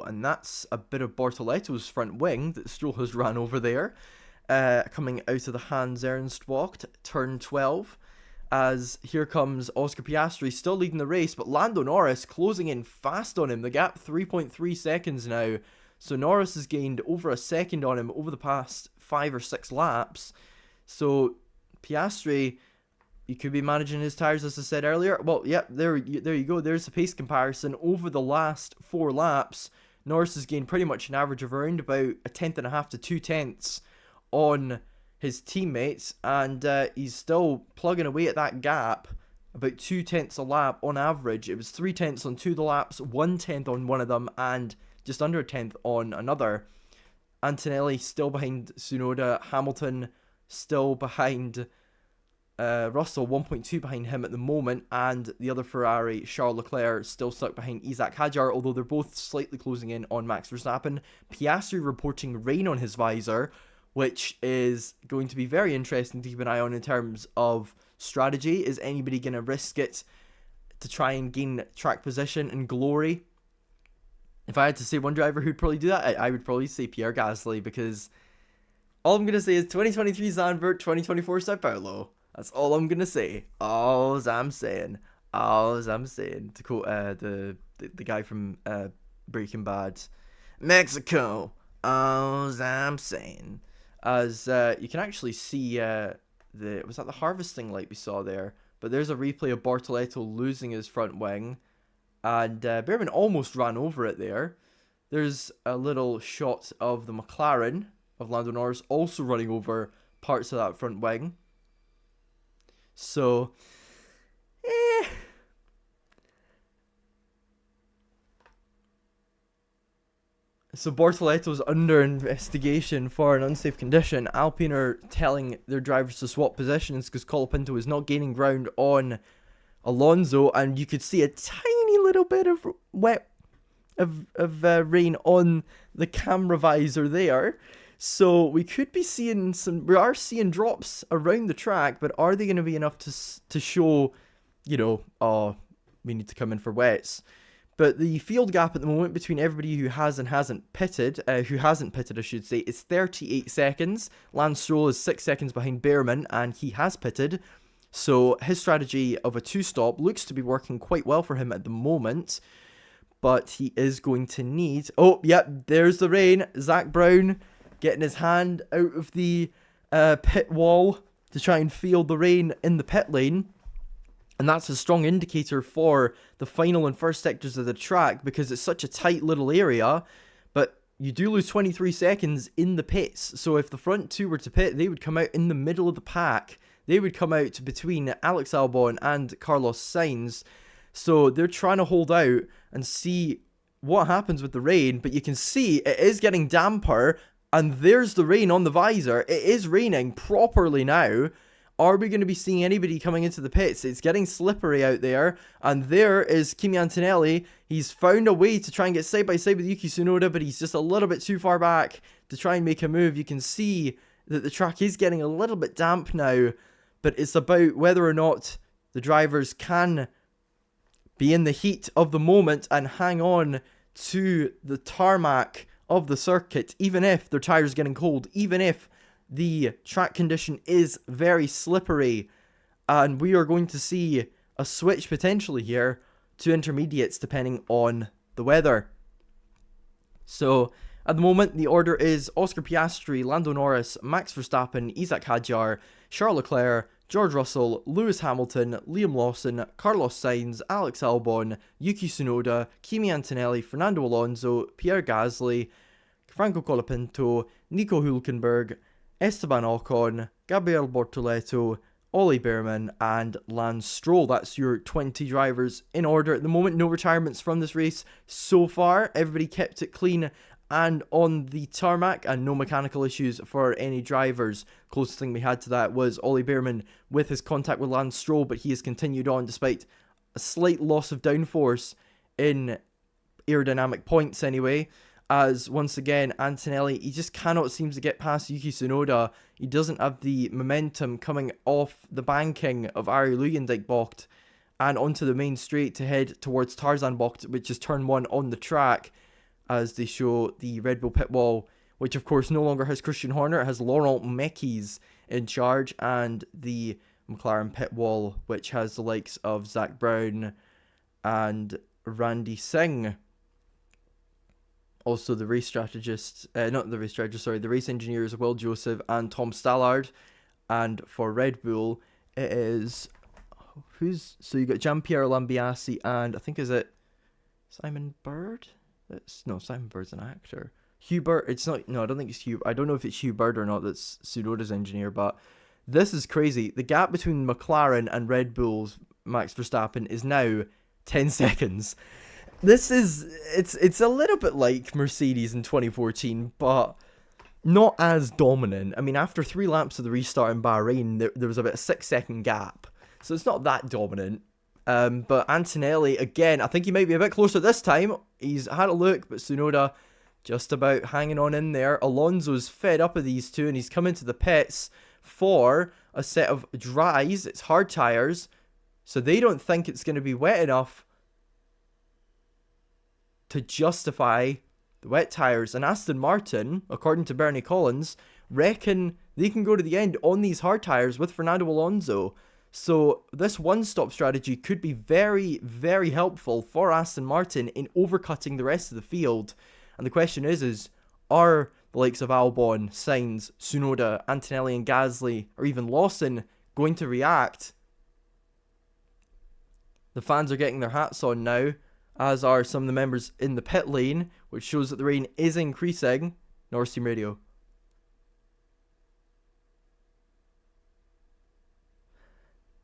and that's a bit of Bortoletto's front wing that Stroll has ran over there. Coming out of the Hans Ernst walk, turn 12. As here comes Oscar Piastri, still leading the race, but Lando Norris closing in fast on him. The gap 3.3 seconds now. So Norris has gained over a second on him over the past 5 or 6 laps. So Piastri, he could be managing his tyres, as I said earlier. Well, yeah, there you go. There's the pace comparison over the last 4 laps. Norris has gained pretty much an average of around about 1.5 to 2 tenths on his teammates, and he's still plugging away at that gap, about 2 tenths a lap on average. It was 3 tenths on 2 of the laps, 1 tenth on one of them, and just under a tenth on another. Antonelli still behind Tsunoda. Hamilton still behind Russell, 1.2 behind him at the moment, and the other Ferrari, Charles Leclerc, still stuck behind Isaac Hadjar, although they're both slightly closing in on Max Verstappen. Piastri reporting rain on his visor, which is going to be very interesting to keep an eye on in terms of strategy. Is anybody going to risk it to try and gain track position and glory? If I had to say one driver who'd probably do that, I would probably say Pierre Gasly, because all I'm going to say is 2023 Zandvoort, 2024 Sao Paulo. That's all I'm going to say. All I'm saying. To quote the guy from Breaking Bad. Mexico. All I'm saying. As you can actually see was that the harvesting light we saw there? But there's a replay of Bortoletto losing his front wing, and Bearman almost ran over it there. There's a little shot of the McLaren of Lando Norris also running over parts of that front wing. So, So Bortoletto's under investigation for an unsafe condition. Alpine are telling their drivers to swap positions because Colapinto is not gaining ground on Alonso, and you could see a tiny little bit of rain on the camera visor there. So we could be seeing we are seeing drops around the track, but are they going to be enough to show, we need to come in for wets? But the field gap at the moment between everybody who has and hasn't pitted, is 38 seconds. Lance Stroll is 6 seconds behind Bearman, and he has pitted. So his strategy of a 2-stop looks to be working quite well for him at the moment. But he is going to need... Oh, yep, there's the rain. Zach Brown getting his hand out of the pit wall to try and feel the rain in the pit lane. And that's a strong indicator for the final and first sectors of the track, because it's such a tight little area. But you do lose 23 seconds in the pits. So if the front two were to pit, they would come out in the middle of the pack. They would come out between Alex Albon and Carlos Sainz. So they're trying to hold out and see what happens with the rain. But you can see it is getting damper. And there's the rain on the visor. It is raining properly now. Are we going to be seeing anybody coming into the pits? It's getting slippery out there, and there is Kimi Antonelli. He's found a way to try and get side by side with Yuki Tsunoda, but he's just a little bit too far back to try and make a move. You can see that the track is getting a little bit damp now, but it's about whether or not the drivers can be in the heat of the moment and hang on to the tarmac of the circuit, even if their tires are getting cold, even if the track condition is very slippery, and we are going to see a switch potentially here to intermediates depending on the weather. So at the moment the order is Oscar Piastri, Lando Norris, Max Verstappen, Isaac Hadjar, Charles Leclerc, George Russell, Lewis Hamilton, Liam Lawson, Carlos Sainz, Alex Albon, Yuki Tsunoda, Kimi Antonelli, Fernando Alonso, Pierre Gasly, Franco Colapinto, Nico Hülkenberg, Esteban Ocon, Gabriel Bortoleto, Ollie Behrman, and Lance Stroll. That's your 20 drivers in order. At the moment, no retirements from this race so far. Everybody kept it clean and on the tarmac, and no mechanical issues for any drivers. Closest thing we had to that was Ollie Behrman with his contact with Lance Stroll, but he has continued on despite a slight loss of downforce in aerodynamic points anyway. As once again, Antonelli, he just cannot seem to get past Yuki Tsunoda. He doesn't have the momentum coming off the banking of Arie Luyendyk Bocht and onto the main straight to head towards Tarzan Bocht, which is turn 1 on the track, as they show the Red Bull pit wall, which of course no longer has Christian Horner. It has Laurent Mekies in charge, and the McLaren pit wall, which has the likes of Zach Brown and Randy Singh. Also the race strategist, the race engineers, Will Joseph and Tom Stallard. And for Red Bull, it is, so you got Gianpiero Lambiase and I think, is it Simon Bird? Simon Bird's an actor. Hubert, I don't think it's Hugh. I don't know if it's Hugh Bird or not, that's Tsunoda's engineer, but this is crazy. The gap between McLaren and Red Bull's Max Verstappen is now 10 seconds. It's a little bit like Mercedes in 2014, but not as dominant. I mean, after 3 laps of the restart in Bahrain, there was about a 6-second gap, so it's not that dominant. But Antonelli, again, I think he might be a bit closer this time. He's had a look, but Tsunoda just about hanging on in there. Alonso's fed up of these two, and he's come into the pits for a set of dries. It's hard tyres, so they don't think it's going to be wet enough to justify the wet tyres. And Aston Martin, according to Bernie Collins, reckon they can go to the end on these hard tyres with Fernando Alonso. So this one-stop strategy could be very, very helpful for Aston Martin in overcutting the rest of the field. And the question is are the likes of Albon, Sainz, Tsunoda, Antonelli and Gasly, or even Lawson going to react? The fans are getting their hats on now, as are some of the members in the pit lane, which shows that the rain is increasing. Norris Team Radio.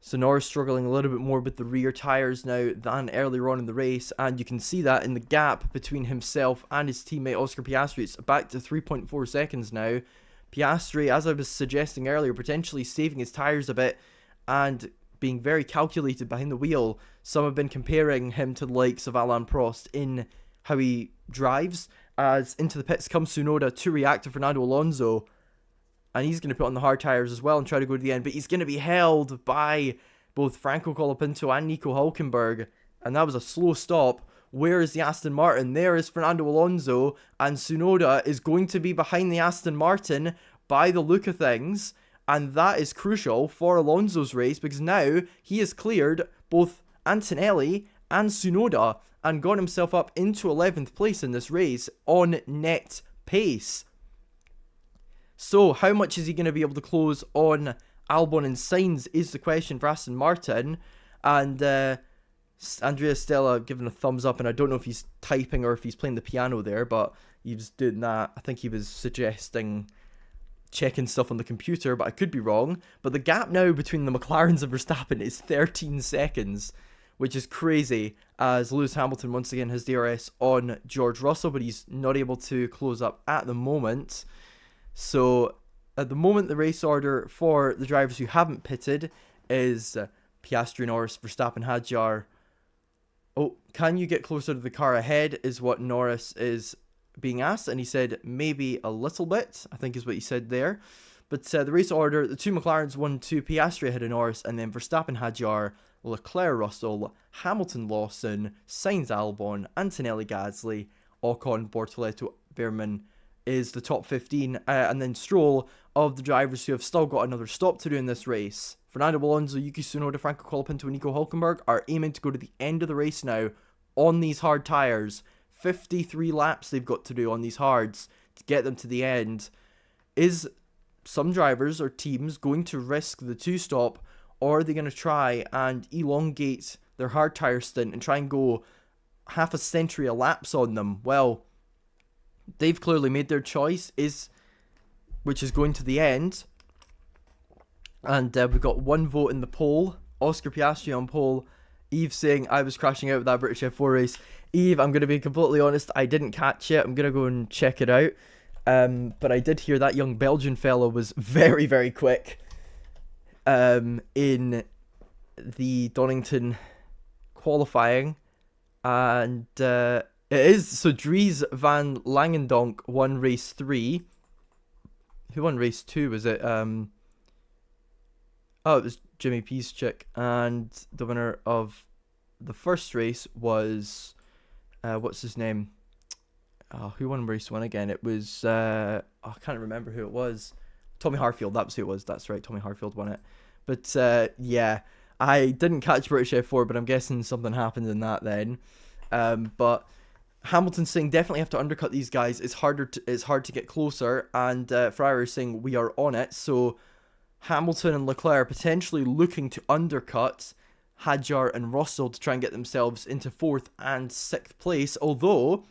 So Norris struggling a little bit more with the rear tyres now than earlier on in the race, and you can see that in the gap between himself and his teammate Oscar Piastri. It's back to 3.4 seconds now. Piastri, as I was suggesting earlier, potentially saving his tyres a bit and being very calculated behind the wheel. Some have been comparing him to the likes of Alain Prost in how he drives, as into the pits comes Tsunoda to react to Fernando Alonso. And he's going to put on the hard tyres as well and try to go to the end. But he's going to be held by both Franco Colapinto and Nico Hülkenberg. And that was a slow stop. Where is the Aston Martin? There is Fernando Alonso. And Tsunoda is going to be behind the Aston Martin by the look of things. And that is crucial for Alonso's race, because now he has cleared both Antonelli and Tsunoda and got himself up into 11th place in this race on net pace. So how much is he going to be able to close on Albon and Sainz is the question for Aston Martin. And Andrea Stella giving a thumbs up, and I don't know if he's typing or if he's playing the piano there, but he was doing that. I think he was suggesting checking stuff on the computer, but I could be wrong. But the gap now between the McLarens and Verstappen is 13 seconds, which is crazy, as Lewis Hamilton once again has DRS on George Russell, but he's not able to close up at the moment. So at the moment, the race order for the drivers who haven't pitted is Piastri, Norris, Verstappen, Hadjar. Oh, can you get closer to the car ahead is what Norris is being asked, and he said maybe a little bit, I think is what he said there. But the race order, the two McLarens, 1-2, Piastri ahead of Norris, and then Verstappen, Hadjar, Leclerc, Russell, Hamilton, Lawson, Sainz, Albon, Antonelli, Gasly, Ocon, Bortoleto, Behrman is the top 15, and then Stroll of the drivers who have still got another stop to do in this race. Fernando Alonso, Yuki Tsunoda, Franco Colapinto, and Nico Hulkenberg are aiming to go to the end of the race now on these hard tyres. 53 laps they've got to do on these hards to get them to the end. Is some drivers or teams going to risk the two-stop, or are they going to try and elongate their hard tyre stint and try and go half a century of laps on them? Well, they've clearly made their choice, which is going to the end. And we've got one vote in the poll. Oscar Piastri on poll. Eve saying, I was crashing out with that British F4 race. Eve, I'm going to be completely honest, I didn't catch it. I'm going to go and check it out. But I did hear that young Belgian fellow was very, very quick in the Donington qualifying. And it is, so Dries van Langendonk won race 3. Who won race 2? Was it, oh, it was Jimmy P's chick. And the winner of the first race was, what's his name? Oh, who won race 1 again? It was, I can't remember who it was. Tommy Harfield, that was who it was. That's right, Tommy Harfield won it. But, yeah, I didn't catch British F4, but I'm guessing something happened in that then. But Hamilton's saying definitely have to undercut these guys. It's hard to get closer, and Ferrari is saying we are on it. So Hamilton and Leclerc potentially looking to undercut Hadjar and Russell to try and get themselves into 4th and 6th place. Although,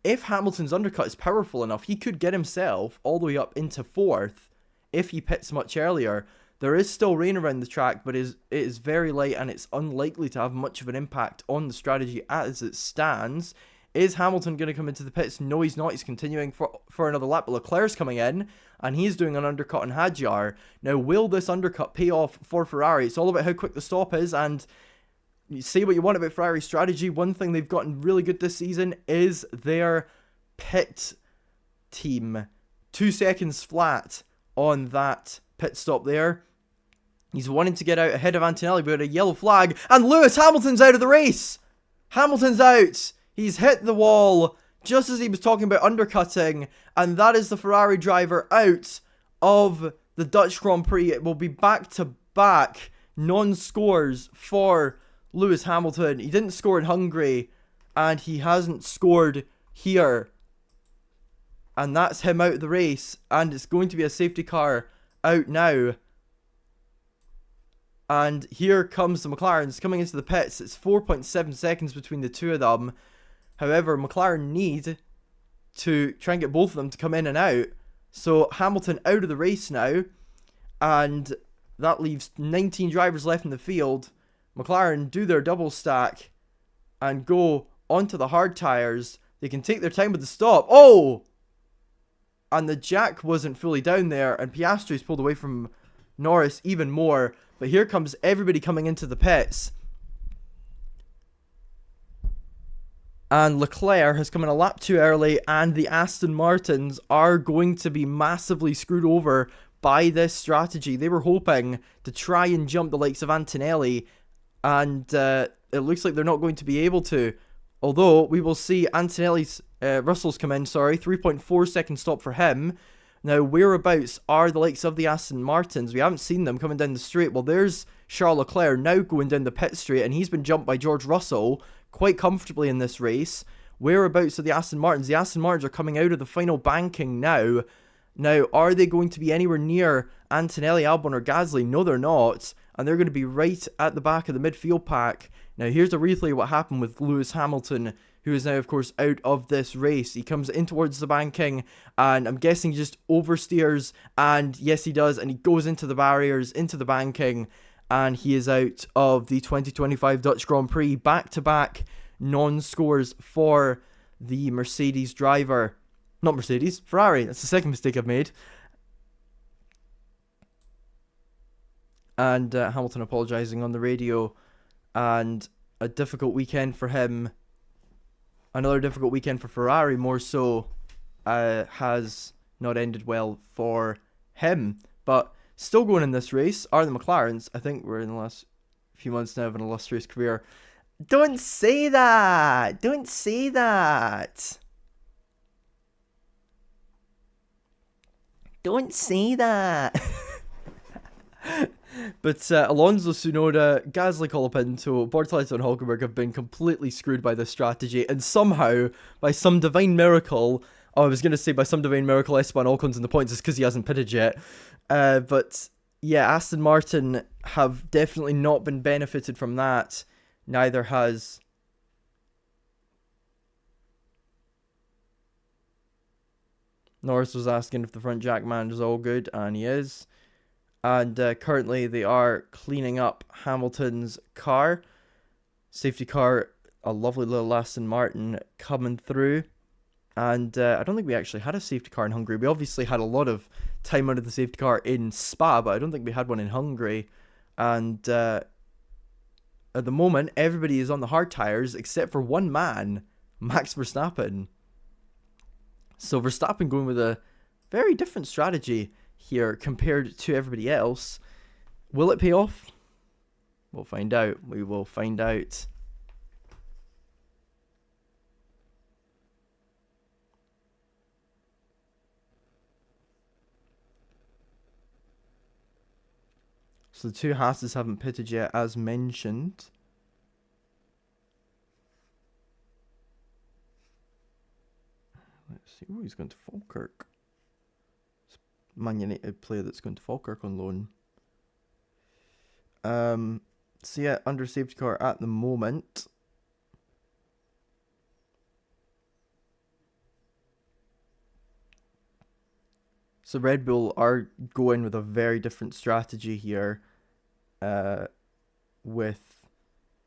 if Hamilton's undercut is powerful enough, he could get himself all the way up into 4th if he pits much earlier. There is still rain around the track, but it is very light and it's unlikely to have much of an impact on the strategy as it stands. Is Hamilton going to come into the pits? No, he's not. He's continuing for another lap. But Leclerc's coming in, and he's doing an undercut on Hadjar. Now, will this undercut pay off for Ferrari? It's all about how quick the stop is, and you say what you want about Ferrari's strategy. One thing they've gotten really good this season is their pit team. 2 seconds flat on that pit stop there. He's wanting to get out ahead of Antonelli, but a yellow flag, and Lewis Hamilton's out of the race. Hamilton's out. He's hit the wall just as he was talking about undercutting, and that is the Ferrari driver out of the Dutch Grand Prix. It will be back-to-back non-scores for Lewis Hamilton. He didn't score in Hungary, and he hasn't scored here. And that's him out of the race, and it's going to be a safety car out now. And here comes the McLarens coming into the pits. It's 4.7 seconds between the two of them. However, McLaren need to try and get both of them to come in and out. So Hamilton out of the race now. And that leaves 19 drivers left in the field. McLaren do their double stack and go onto the hard tyres. They can take their time with the stop. Oh! And the jack wasn't fully down there. And Piastri's pulled away from Norris even more. But here comes everybody coming into the pits. And Leclerc has come in a lap too early, and the Aston Martins are going to be massively screwed over by this strategy. They were hoping to try and jump the likes of Antonelli, and it looks like they're not going to be able to. Although, we will see Russell's come in, 3.4 second stop for him. Now, whereabouts are the likes of the Aston Martins? We haven't seen them coming down the straight. Well, there's Charles Leclerc now going down the pit straight, and he's been jumped by George Russell quite comfortably in this race. Whereabouts are the Aston Martins? The Aston Martins are coming out of the final banking now. Now, are they going to be anywhere near Antonelli, Albon, or Gasly? No, they're not. And they're going to be right at the back of the midfield pack. Now, here's a replay of what happened with Lewis Hamilton, who is now, of course, out of this race. He comes in towards the banking, and I'm guessing he just oversteers, and yes, he does, and he goes into the barriers, into the banking, and he is out of the 2025 Dutch Grand Prix. Back-to-back non-scores for the Mercedes driver. Not Mercedes, Ferrari. That's the second mistake I've made. and Hamilton apologising on the radio, and a difficult weekend for him. Another difficult weekend for Ferrari, more so, has not ended well for him. But still going in this race are the McLarens. I think we're in the last few months now of an illustrious career. Don't say that! Don't say that! Don't say that! But Alonso, Tsunoda, Gasly, Colapinto, Bortoleto and Hulkenberg have been completely screwed by this strategy, and somehow, by some divine miracle, I was going to say by some divine miracle Esteban Ocon's in the points just because he hasn't pitted yet, but yeah, Aston Martin have definitely not been benefited from that. Neither has Norris. Was asking if the front jack man is all good, and he is. And currently they are cleaning up Hamilton's car. Safety car, a lovely little Aston Martin coming through. And I don't think we actually had a safety car in Hungary. We obviously had a lot of time under the safety car in Spa, but I don't think we had one in Hungary. And at the moment, everybody is on the hard tyres except for one man, Max Verstappen. So Verstappen going with a very different strategy here compared to everybody else. Will it pay off? We'll find out. We will find out. So the two Haas's haven't pitted yet, as mentioned. Let's see. Oh, he's going to Falkirk. Man United player that's going to Falkirk on loan. So yeah, under safety car at the moment. So Red Bull are going with a very different strategy here. With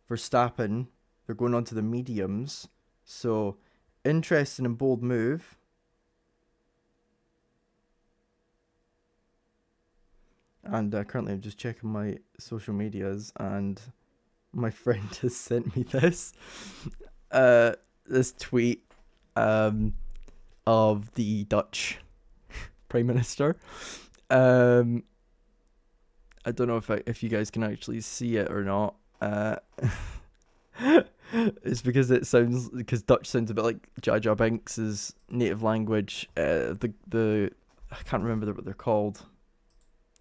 Verstappen, they're going on to the mediums. So interesting and bold move. And currently I'm just checking my social medias, and my friend has sent me this this tweet of the Dutch Prime Minister. I don't know if you guys can actually see it or not. It's because Dutch sounds a bit like Jar Jar Binks' native language. The I can't remember what they're called.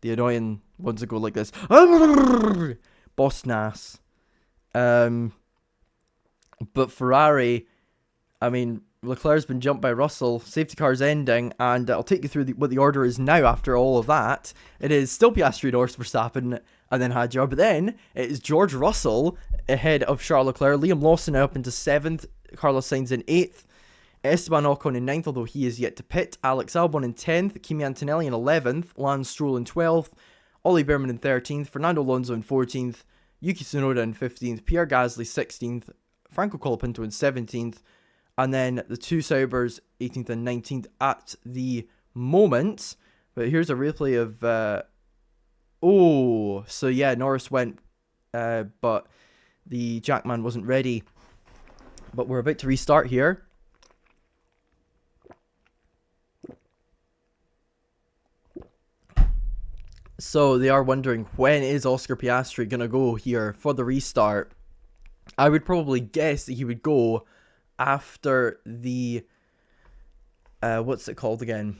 The annoying ones that go like this. Bosnas. But Ferrari, I mean, Leclerc's been jumped by Russell. Safety car's ending, and I'll take you through what the order is now after all of that. It is still Piastri, Norris, Verstappen, and then Hadjar. But then it is George Russell ahead of Charles Leclerc. Liam Lawson up into 7th. Carlos Sainz in 8th. Esteban Ocon in 9th, although he is yet to pit. Alex Albon in 10th. Kimi Antonelli in 11th. Lance Stroll in 12th. Ollie Behrman in 13th. Fernando Alonso in 14th. Yuki Tsunoda in 15th. Pierre Gasly 16th. Franco Colapinto in 17th. And then the two Saubers 18th and 19th at the moment. But here's a replay of... so yeah, Norris went, but the Jackman wasn't ready. But we're about to restart here. So they are wondering, when is Oscar Piastri going to go here for the restart? I would probably guess that he would go after the... what's it called again?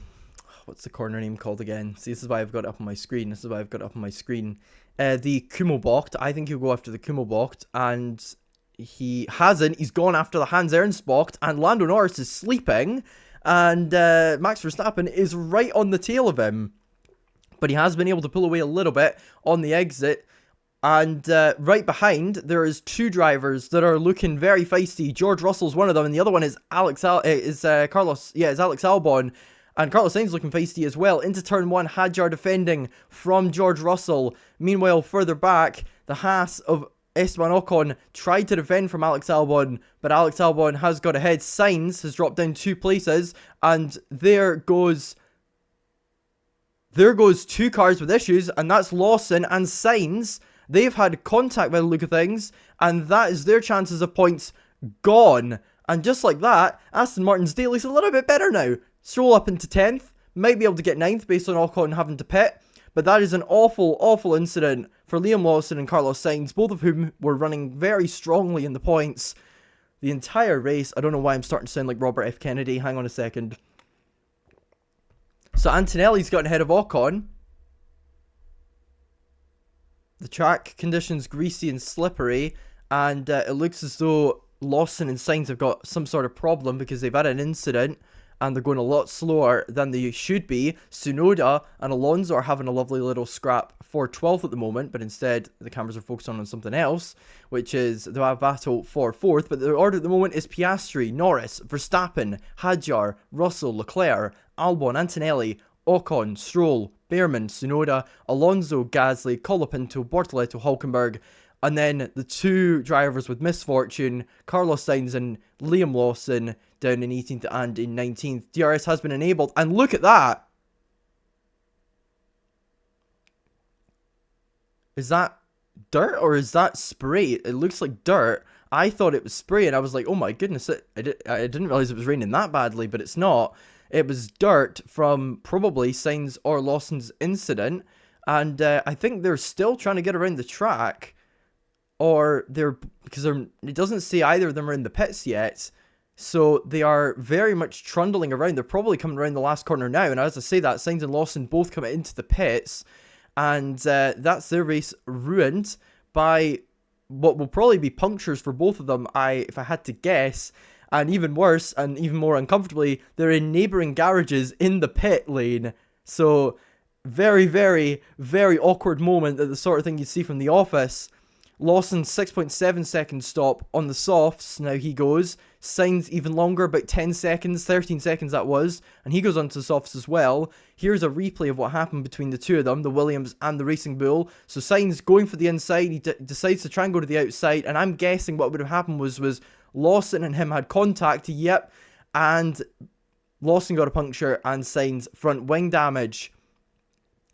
What's the corner name called again? See, this is why I've got it up on my screen. The Kummelbocht. I think he'll go after the Kummelbocht. And he hasn't. He's gone after the Hans Ernstbocht. And Lando Norris is sleeping. And Max Verstappen is right on the tail of him. But he has been able to pull away a little bit on the exit. And right behind, there is two drivers that are looking very feisty. George Russell's one of them, and the other one is Alex Albon. And Carlos Sainz looking feisty as well. Into turn 1, Hadjar defending from George Russell. Meanwhile, further back, the Haas of Esteban Ocon tried to defend from Alex Albon, but Alex Albon has got ahead. Sainz has dropped down 2 places, and there goes there goes two cars with issues, and that's Lawson and Sainz. They've had contact by the look of things, and that is their chances of points gone. And just like that, Aston Martin's daily's a little bit better now. Stroll up into 10th, might be able to get 9th based on Ocon having to pit, but that is an awful, awful incident for Liam Lawson and Carlos Sainz, both of whom were running very strongly in the points the entire race. I don't know why I'm starting to sound like Robert F. Kennedy. Hang on a second. So Antonelli's gotten ahead of Ocon. The track conditions greasy and slippery, and it looks as though Lawson and Sainz have got some sort of problem because they've had an incident and they're going a lot slower than they should be. Tsunoda and Alonso are having a lovely little scrap for 12th at the moment, but instead the cameras are focused on something else, which is the battle for 4th. But the order at the moment is Piastri, Norris, Verstappen, Hadjar, Russell, Leclerc, Albon, Antonelli, Ocon, Stroll, Behrman, Tsunoda, Alonso, Gasly, Colapinto, Bortoleto, Hulkenberg, and then the two drivers with misfortune, Carlos Sainz and Liam Lawson, down in 18th and in 19th. DRS has been enabled, and look at that! Is that dirt or is that spray? It looks like dirt. I thought it was spray, and I was like, oh my goodness, I didn't realize it was raining that badly, but it's not. It was dirt from probably Sainz or Lawson's incident, and I think they're still trying to get around the track. Or because it doesn't say either of them are in the pits yet, so they are very much trundling around. They're probably coming around the last corner now, and as I say that, Sainz and Lawson both come into the pits, and that's their race ruined by what will probably be punctures for both of them, if I had to guess. And even worse, and even more uncomfortably, they're in neighbouring garages in the pit lane. So, very, very, very awkward moment, that the sort of thing you'd see from The Office. Lawson's 6.7 second stop on the softs, now he goes. Sainz even longer, about 10 seconds, 13 seconds that was, and he goes onto the softs as well. Here's a replay of what happened between the two of them, the Williams and the Racing Bull. So Sainz going for the inside, he decides to try and go to the outside, and I'm guessing what would have happened was Lawson and him had contact, yep, and Lawson got a puncture and Sainz front wing damage.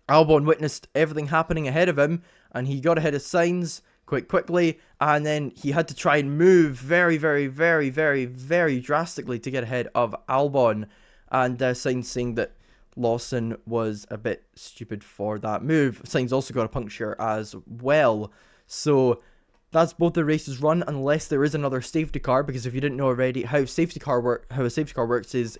Albon witnessed everything happening ahead of him, and he got ahead of Sainz quite quickly, and then he had to try and move very, very, very, very, very drastically to get ahead of Albon, and Sainz saying that Lawson was a bit stupid for that move. Sainz also got a puncture as well, so that's both the races run, unless there is another safety car, because if you didn't know already, how a safety car works is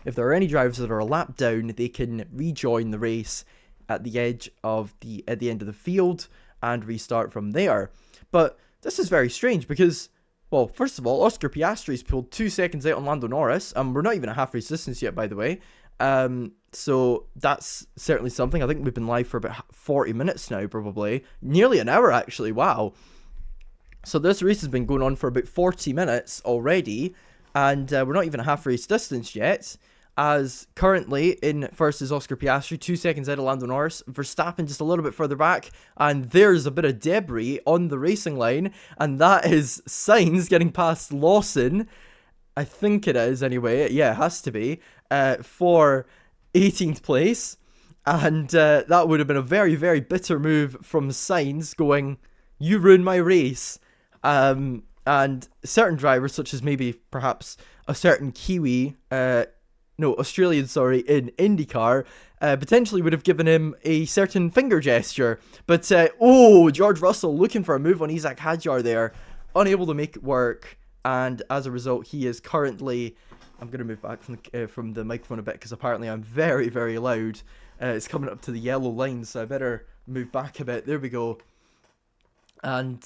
if there are any drivers that are a lap down, they can rejoin the race at the end of the field and restart from there. But this is very strange because, well, first of all, Oscar Piastri's pulled 2 seconds out on Lando Norris, and we're not even a half race distance yet, by the way. So that's certainly something. I think we've been live for about 40 minutes now, probably. Nearly an hour, actually. Wow. So this race has been going on for about 40 minutes already, and we're not even a half race distance yet. As currently in first is Oscar Piastri, 2 seconds out of Lando Norris. Verstappen just a little bit further back, and there's a bit of debris on the racing line, and that is Sainz getting past Lawson. I think it is anyway. Yeah, it has to be for 18th place, and that would have been a very, very bitter move from Sainz, going, "You ruined my race." And certain drivers, such as maybe perhaps a certain Australian, in IndyCar, potentially would have given him a certain finger gesture. But, George Russell looking for a move on Isaac Hadjar there, unable to make it work, and as a result, he is currently... I'm going to move back from the microphone a bit, because apparently I'm very, very loud. It's coming up to the yellow line, so I better move back a bit. There we go. And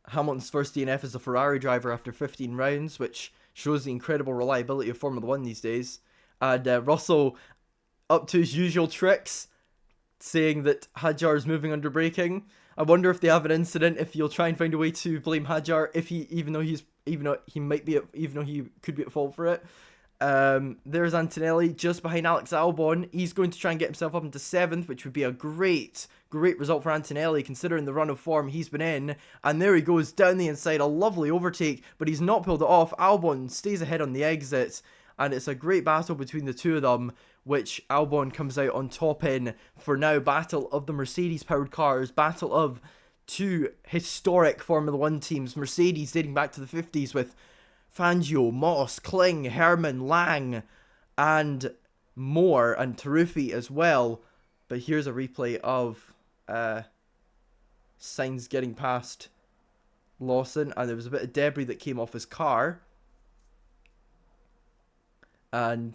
Hamilton's first DNF as a Ferrari driver after 15 rounds, which shows the incredible reliability of Formula 1 these days. And Russell, up to his usual tricks, saying that Hadjar is moving under braking. I wonder if they have an incident, if you'll try and find a way to blame Hadjar, even though he could be at fault for it. There's Antonelli just behind Alex Albon. He's going to try and get himself up into 7th, which would be a great result for Antonelli, considering the run of form he's been in. And there he goes down the inside, a lovely overtake, but he's not pulled it off. Albon stays ahead on the exit, and it's a great battle between the two of them, which Albon comes out on top in for now. Battle of the Mercedes-powered cars, battle of two historic Formula 1 teams. Mercedes dating back to the 50s with Fangio, Moss, Kling, Herman, Lang, and more, and Taruffi as well. But here's a replay of Sainz getting past Lawson, and there was a bit of debris that came off his car. And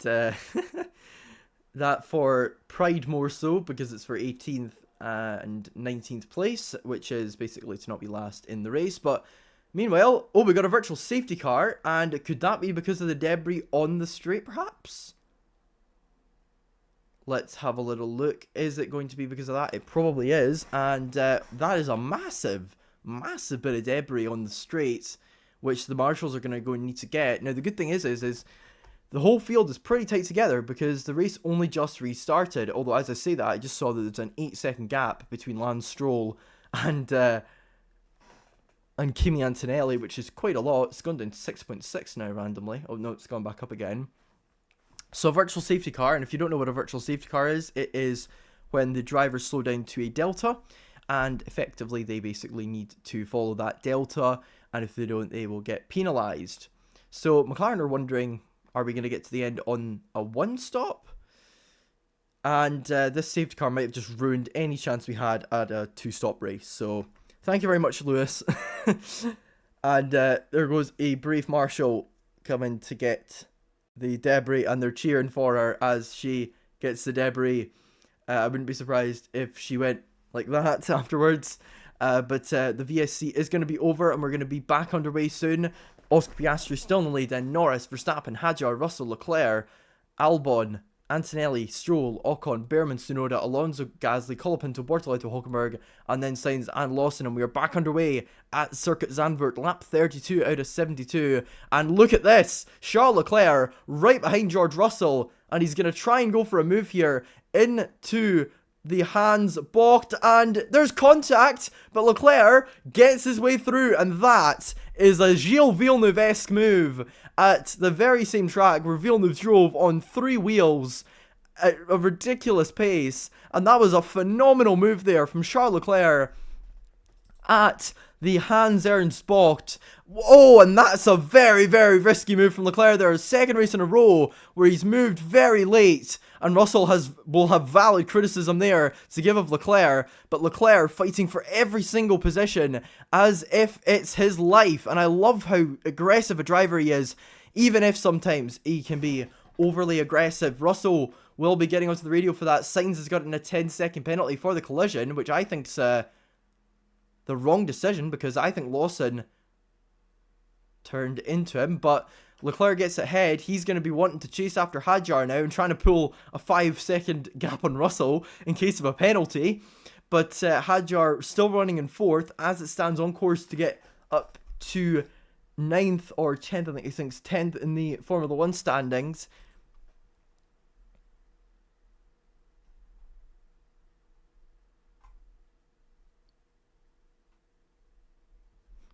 that for Pride more so, because it's for 18th and 19th place, which is basically to not be last in the race. But meanwhile, oh, we got a virtual safety car, and could that be because of the debris on the straight, perhaps? Let's have a little look. Is it going to be because of that? It probably is, and that is a massive bit of debris on the straight, which the marshals are going to go and need to get. Now, the good thing is the whole field is pretty tight together because the race only just restarted. Although, as I say that, I just saw that there's an 8-second gap between Lance Stroll and Kimi Antonelli, which is quite a lot. It's gone down to 6.6 now randomly. Oh no, it's gone back up again. So a virtual safety car, and if you don't know what a virtual safety car is, it is when the drivers slow down to a delta, and effectively they basically need to follow that delta, and if they don't, they will get penalised. So McLaren are wondering, are we going to get to the end on a one-stop? And this safety car might have just ruined any chance we had at a two-stop race. So thank you very much, Lewis. And there goes a brave marshal coming to get the debris, and they're cheering for her as she gets the debris. I wouldn't be surprised if she went like that afterwards. But the VSC is going to be over, and we're going to be back underway soon. Oscar Piastri still in the lead, then Norris, Verstappen, Hadjar, Russell, Leclerc, Albon, Antonelli, Stroll, Ocon, Behrman, Tsunoda, Alonso, Gasly, Colapinto, Bortoleto, Hulkenberg, and then Sainz and Lawson. And we are back underway at Circuit Zandvoort, lap 32 out of 72. And look at this, Charles Leclerc right behind George Russell, and he's going to try and go for a move here into the Hans Bocht, and there's contact, but Leclerc gets his way through, and that is a Gilles Villeneuve-esque move at the very same track where Villeneuve drove on 3 wheels at a ridiculous pace, and that was a phenomenal move there from Charles Leclerc at the Hans Ernst Bocht. Oh, and that's a very, very risky move from Leclerc there. Second race in a row where he's moved very late, and Russell will have valid criticism there to give of Leclerc, but Leclerc fighting for every single position as if it's his life. And I love how aggressive a driver he is, even if sometimes he can be overly aggressive. Russell will be getting onto the radio for that. Sainz has gotten a 10-second penalty for the collision, which I think's the wrong decision, because I think Lawson turned into him, but Leclerc gets ahead. He's going to be wanting to chase after Hadjar now and trying to pull a 5-second gap on Russell in case of a penalty, but Hadjar still running in 4th as it stands, on course to get up to 9th or 10th. I think he thinks 10th in the Formula 1 standings.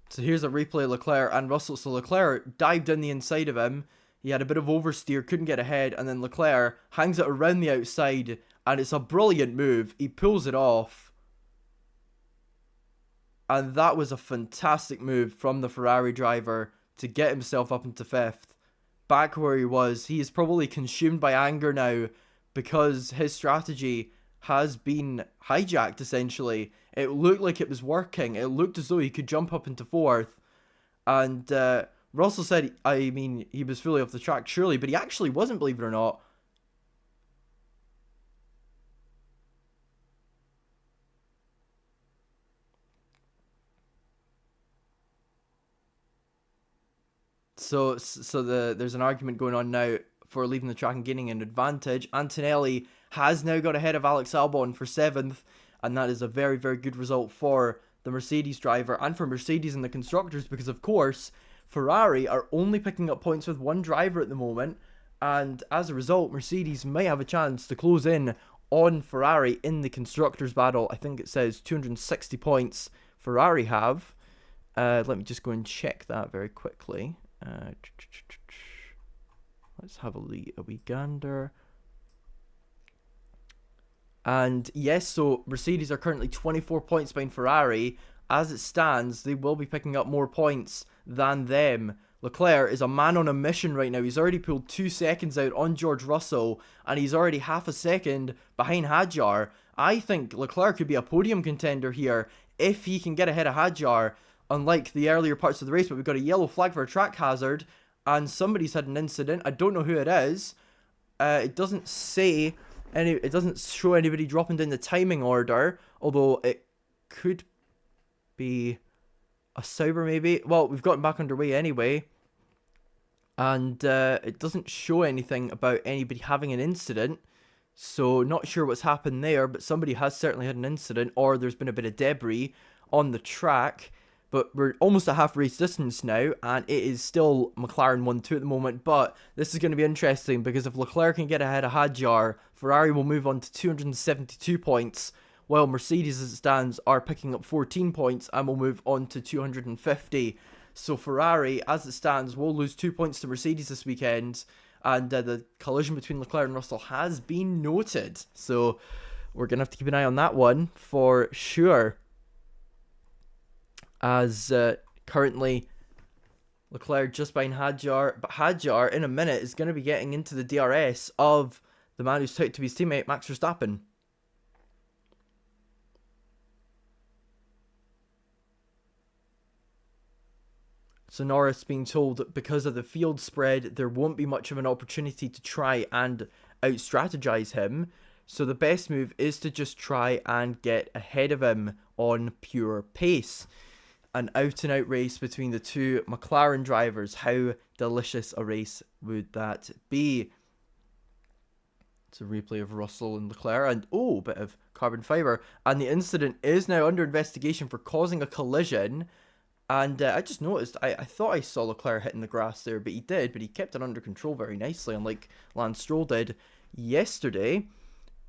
So here's a replay of Leclerc and Russell. So Leclerc dived in the inside of him. He had a bit of oversteer, couldn't get ahead, and then Leclerc hangs it around the outside, and it's a brilliant move. He pulls it off. And that was a fantastic move from the Ferrari driver to get himself up into 5th. Back where he was. He is probably consumed by anger now because his strategy has been hijacked, essentially. It looked like it was working. It looked as though he could jump up into 4th. And Russell said, I mean, he was fully off the track, surely, but he actually wasn't, believe it or not. So there's an argument going on now for leaving the track and gaining an advantage. Antonelli has now got ahead of Alex Albon for 7th, and that is a very, very good result for the Mercedes driver and for Mercedes and the constructors, because of course Ferrari are only picking up points with one driver at the moment, and as a result Mercedes may have a chance to close in on Ferrari in the constructors battle. I think it says 260 points Ferrari have. Let me just go and check that very quickly. Let's have a wee gander. And yes, so Mercedes are currently 24 points behind Ferrari. As it stands, they will be picking up more points than them. Leclerc is a man on a mission right now. He's already pulled 2 seconds out on George Russell, and he's already half a second behind Hadjar. I think Leclerc could be a podium contender here if he can get ahead of Hadjar, unlike the earlier parts of the race. But we've got a yellow flag for a track hazard, and somebody's had an incident. I don't know who it is. It doesn't say it doesn't show anybody dropping down the timing order, although it could be a Sauber maybe. Well, we've gotten back underway anyway, and it doesn't show anything about anybody having an incident, so not sure what's happened there, but somebody has certainly had an incident, or there's been a bit of debris on the track. But we're almost at half race distance now, and it is still McLaren 1-2 at the moment. But this is going to be interesting, because if Leclerc can get ahead of Hadjar, Ferrari will move on to 272 points, while Mercedes, as it stands, are picking up 14 points and will move on to 250. So Ferrari, as it stands, will lose 2 points to Mercedes this weekend, and the collision between Leclerc and Russell has been noted. So we're going to have to keep an eye on that one for sure. As currently Leclerc just behind Hadjar, but Hadjar in a minute is going to be getting into the DRS of the man who's tight to his teammate Max Verstappen. So Norris being told that because of the field spread, there won't be much of an opportunity to try and out-strategize him. So the best move is to just try and get ahead of him on pure pace. An out-and-out race between the two McLaren drivers. How delicious a race would that be? It's a replay of Russell and Leclerc, and a bit of carbon fibre. And the incident is now under investigation for causing a collision. And I just noticed, I thought I saw Leclerc hitting the grass there, but he did, but he kept it under control very nicely, unlike Lance Stroll did yesterday.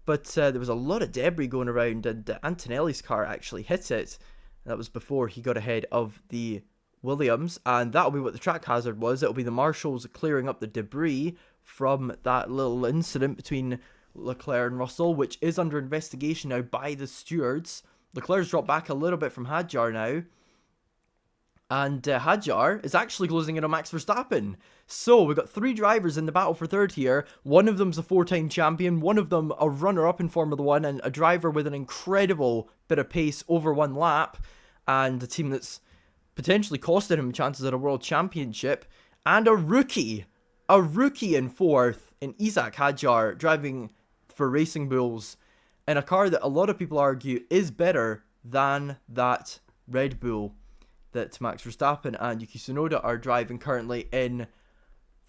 But there was a lot of debris going around, and Antonelli's car actually hit it. That was before he got ahead of the Williams, and that'll be what the track hazard was. It'll be the marshals clearing up the debris from that little incident between Leclerc and Russell, which is under investigation now by the stewards. Leclerc's dropped back a little bit from Hadjar now, and Hadjar is actually closing in on Max Verstappen. So we've got 3 drivers in the battle for third here. One of them's a 4-time champion, one of them a runner-up in Formula 1, and a driver with an incredible bit of pace over 1 lap, and a team that's potentially costed him chances at a world championship, and a rookie in 4th in Isaac Hadjar, driving for Racing Bulls in a car that a lot of people argue is better than that Red Bull that Max Verstappen and Yuki Tsunoda are driving currently in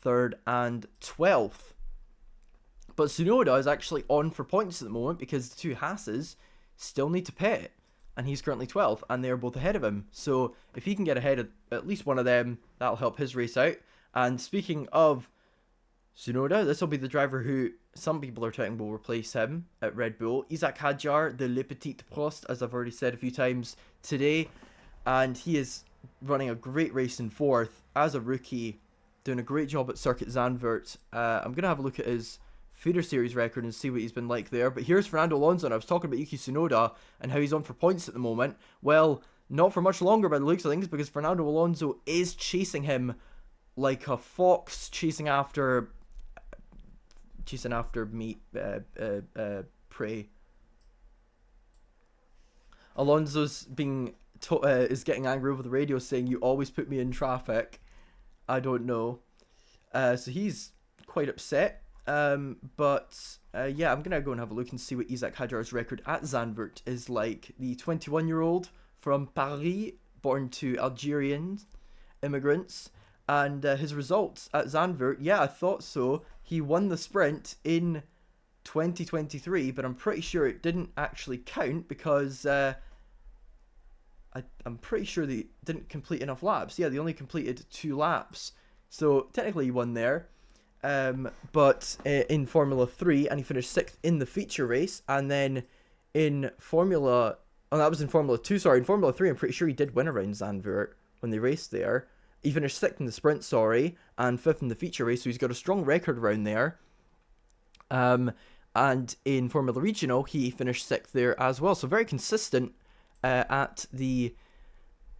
3rd and 12th. But Tsunoda is actually on for points at the moment, because the 2 Haas's still need to pit, and he's currently 12th, and they're both ahead of him. So if he can get ahead of at least one of them, that'll help his race out. And speaking of Tsunoda, this will be the driver who some people are touting will replace him at Red Bull. Isaac Hadjar, the Le Petit Prost, as I've already said a few times today. And he is running a great race in 4th as a rookie, doing a great job at Circuit Zandvoort. I'm going to have a look at his feeder series record and see what he's been like there. But here's Fernando Alonso, and I was talking about Yuki Tsunoda and how he's on for points at the moment. Well, not for much longer by the looks of things, because Fernando Alonso is chasing him like a fox chasing after prey. Alonso's being is getting angry over the radio, saying, "You always put me in traffic." I don't know. So he's quite upset. Yeah, I'm going to go and have a look and see what Isaac Hadjar's record at Zandvoort is like. The 21-year-old from Paris, born to Algerian immigrants. And his results at Zandvoort, yeah, I thought so. He won the sprint in 2023, but I'm pretty sure it didn't actually count, because I'm pretty sure they didn't complete enough laps. Yeah, they only completed 2 laps. So technically he won there. But in Formula 3, and he finished 6th in the feature race. And then in Formula... Oh, that was in Formula 2, sorry. In Formula 3, I'm pretty sure he did win around Zandvoort when they raced there. He finished 6th in the sprint, sorry, and 5th in the feature race. So he's got a strong record around there. And And in Formula Regional, he finished 6th there as well. So very consistent at the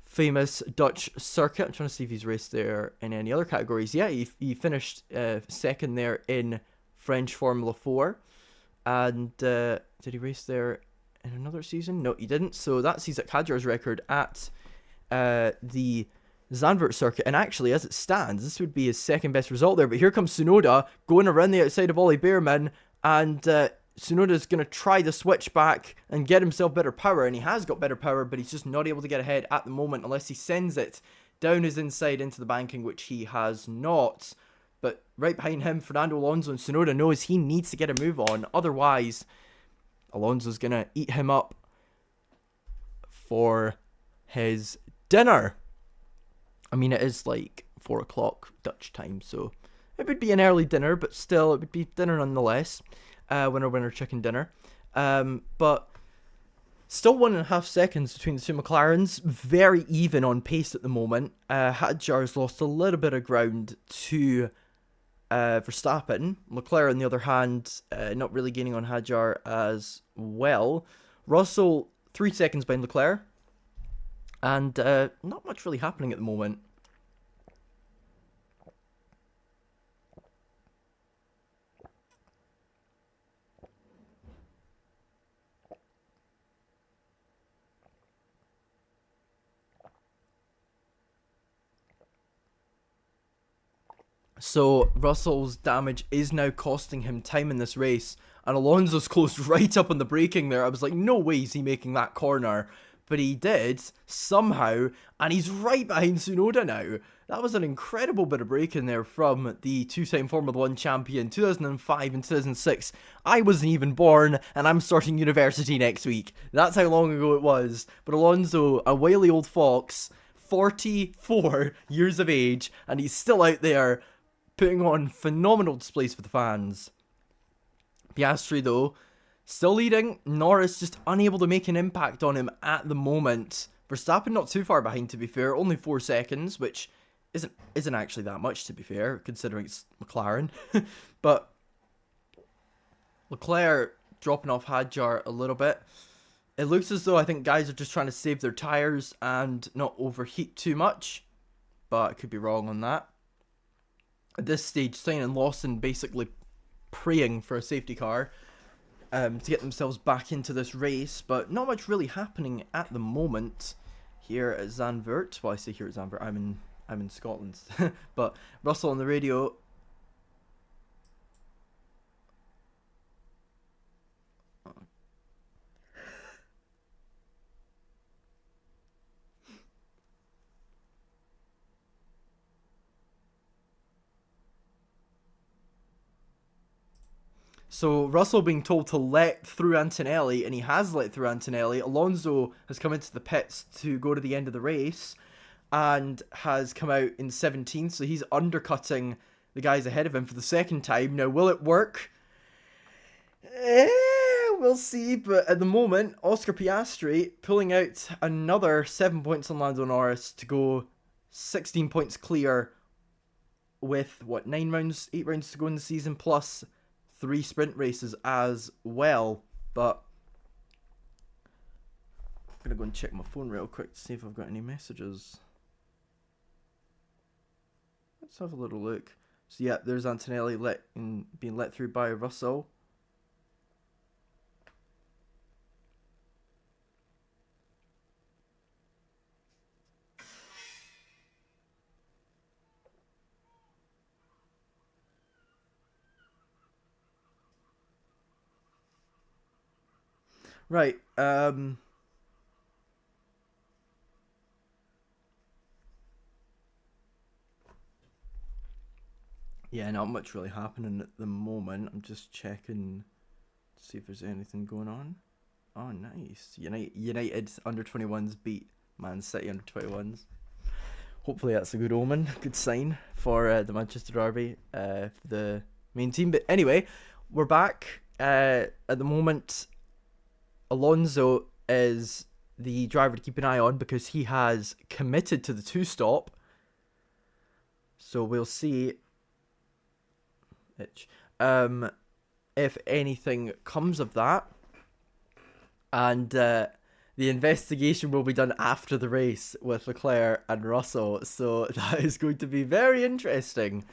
famous Dutch circuit. I'm trying to see if he's raced there in any other categories. Yeah, he finished 2nd there in French Formula 4. And did he race there in another season? No, he didn't. So that's Cesar Hadjar's record at the Zandvoort circuit. And actually, as it stands, this would be his 2nd best result there. But here comes Tsunoda going around the outside of Ollie Behrman. And Tsunoda's going to try the switchback and get himself better power. And he has got better power, but he's just not able to get ahead at the moment unless he sends it down his inside into the banking, which he has not. But right behind him, Fernando Alonso, and Tsunoda knows he needs to get a move on. Otherwise, Alonso's going to eat him up for his dinner. I mean, it is like 4 o'clock Dutch time, so it would be an early dinner, but still, it would be dinner nonetheless. Winner, chicken dinner. But still 1.5 seconds between the two McLarens. Very even on pace at the moment. Hadjar's lost a little bit of ground to Verstappen. Leclerc, on the other hand, not really gaining on Hadjar as well. Russell, 3 seconds behind Leclerc. And not much really happening at the moment. So Russell's damage is now costing him time in this race. And Alonso's closed right up on the braking there. I was like, no way is he making that corner. But he did, somehow, and he's right behind Tsunoda now. That was an incredible bit of braking there from the 2-time Formula 1 champion, 2005 and 2006. I wasn't even born, and I'm starting university next week. That's how long ago it was. But Alonso, a wily old fox, 44 years of age, and he's still out there putting on phenomenal displays for the fans. Piastri, though, still leading. Norris just unable to make an impact on him at the moment. Verstappen not too far behind, to be fair. Only 4 seconds, which isn't actually that much, to be fair, considering it's McLaren. But Leclerc dropping off Hadjar a little bit. It looks as though I think guys are just trying to save their tyres and not overheat too much. But I could be wrong on that. At this stage, Sainz and Lawson basically praying for a safety car to get themselves back into this race, but not much really happening at the moment here at Zandvoort. Well, I say here at Zandvoort, I'm in Scotland. But Russell on the radio. So Russell being told to let through Antonelli, and he has let through Antonelli. Alonso has come into the pits to go to the end of the race and has come out in 17th, so he's undercutting the guys ahead of him for the 2nd time. Now, will it work? We'll see, but at the moment, Oscar Piastri pulling out another 7 points on Lando Norris to go 16 points clear with, 8 rounds to go in the season, plus 3 sprint races as well. But I'm going to go and check my phone real quick to see if I've got any messages. Let's have a little look. So yeah, there's Antonelli being let through by Russell. Right, yeah, not much really happening at the moment. I'm just checking to see if there's anything going on. Oh, nice. United under-21s beat Man City under-21s. Hopefully that's a good omen, good sign for the Manchester Derby, the main team. But anyway, we're back. At the moment, Alonso is the driver to keep an eye on because he has committed to the 2-stop. So we'll see if anything comes of that. And the investigation will be done after the race with Leclerc and Russell. So that is going to be very interesting.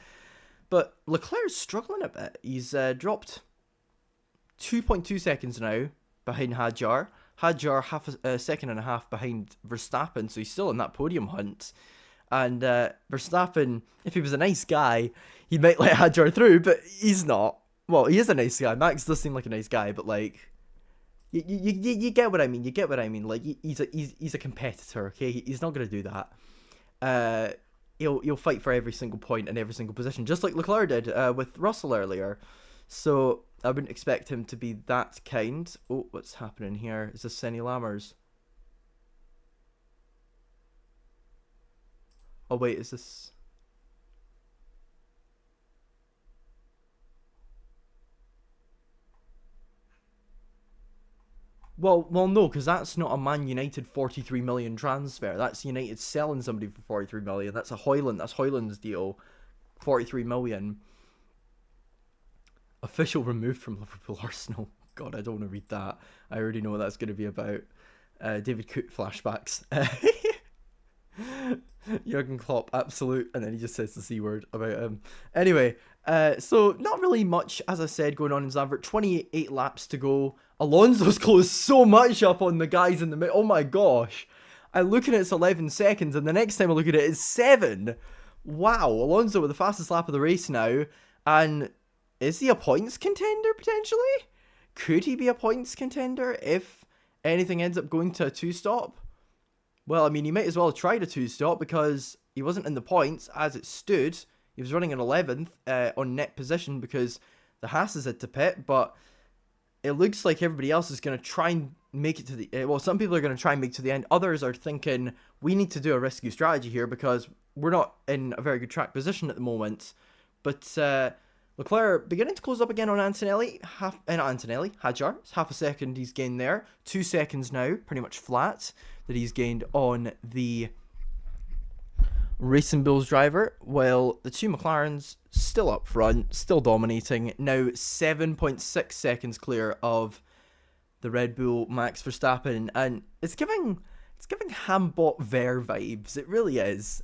But Leclerc's struggling a bit. He's dropped 2.2 seconds now behind Hadjar. Hadjar half a second and a half behind Verstappen, so he's still in that podium hunt. And Verstappen, if he was a nice guy, he might let Hadjar through, but he's not. Well, he is a nice guy. Max does seem like a nice guy, but like, you get what I mean. You get what I mean. Like, he's a competitor. Okay, he's not gonna do that. He'll fight for every single point and every single position, just like Leclerc did with Russell earlier. So I wouldn't expect him to be that kind. Oh, what's happening here? Is this Senny Lammers? Oh wait, is this? Well, no, because that's not a Man United 43 million transfer. That's United selling somebody for 43 million. That's Hoyland's deal, 43 million. Official removed from Liverpool Arsenal. God, I don't want to read that. I already know what that's going to be about. David Coote flashbacks. Jurgen Klopp, absolute, and then he just says the C word about him. Anyway, so not really much, as I said, going on in Zandvoort. 28 laps to go. Alonso's closed so much up on the guys in the middle. Oh my gosh. I look at it, it's 11 seconds, and the next time I look at it, it's 7. Wow, Alonso with the fastest lap of the race now. And is he a points contender, potentially? Could he be a points contender if anything ends up going to a 2-stop? Well, I mean, he might as well have tried a 2-stop because he wasn't in the points as it stood. He was running in 11th on net position because the Haas had to pit, but it looks like everybody else is going to try and make it to the... well, some people are going to try and make it to the end. Others are thinking, we need to do a rescue strategy here because we're not in a very good track position at the moment. But Leclerc beginning to close up again on Antonelli. Hadjar. It's half a second he's gained there. 2 seconds now, pretty much flat, that he's gained on the Racing Bulls driver. While the two McLarens still up front, still dominating. Now 7.6 seconds clear of the Red Bull Max Verstappen, and it's giving Hambot Ver vibes. It really is.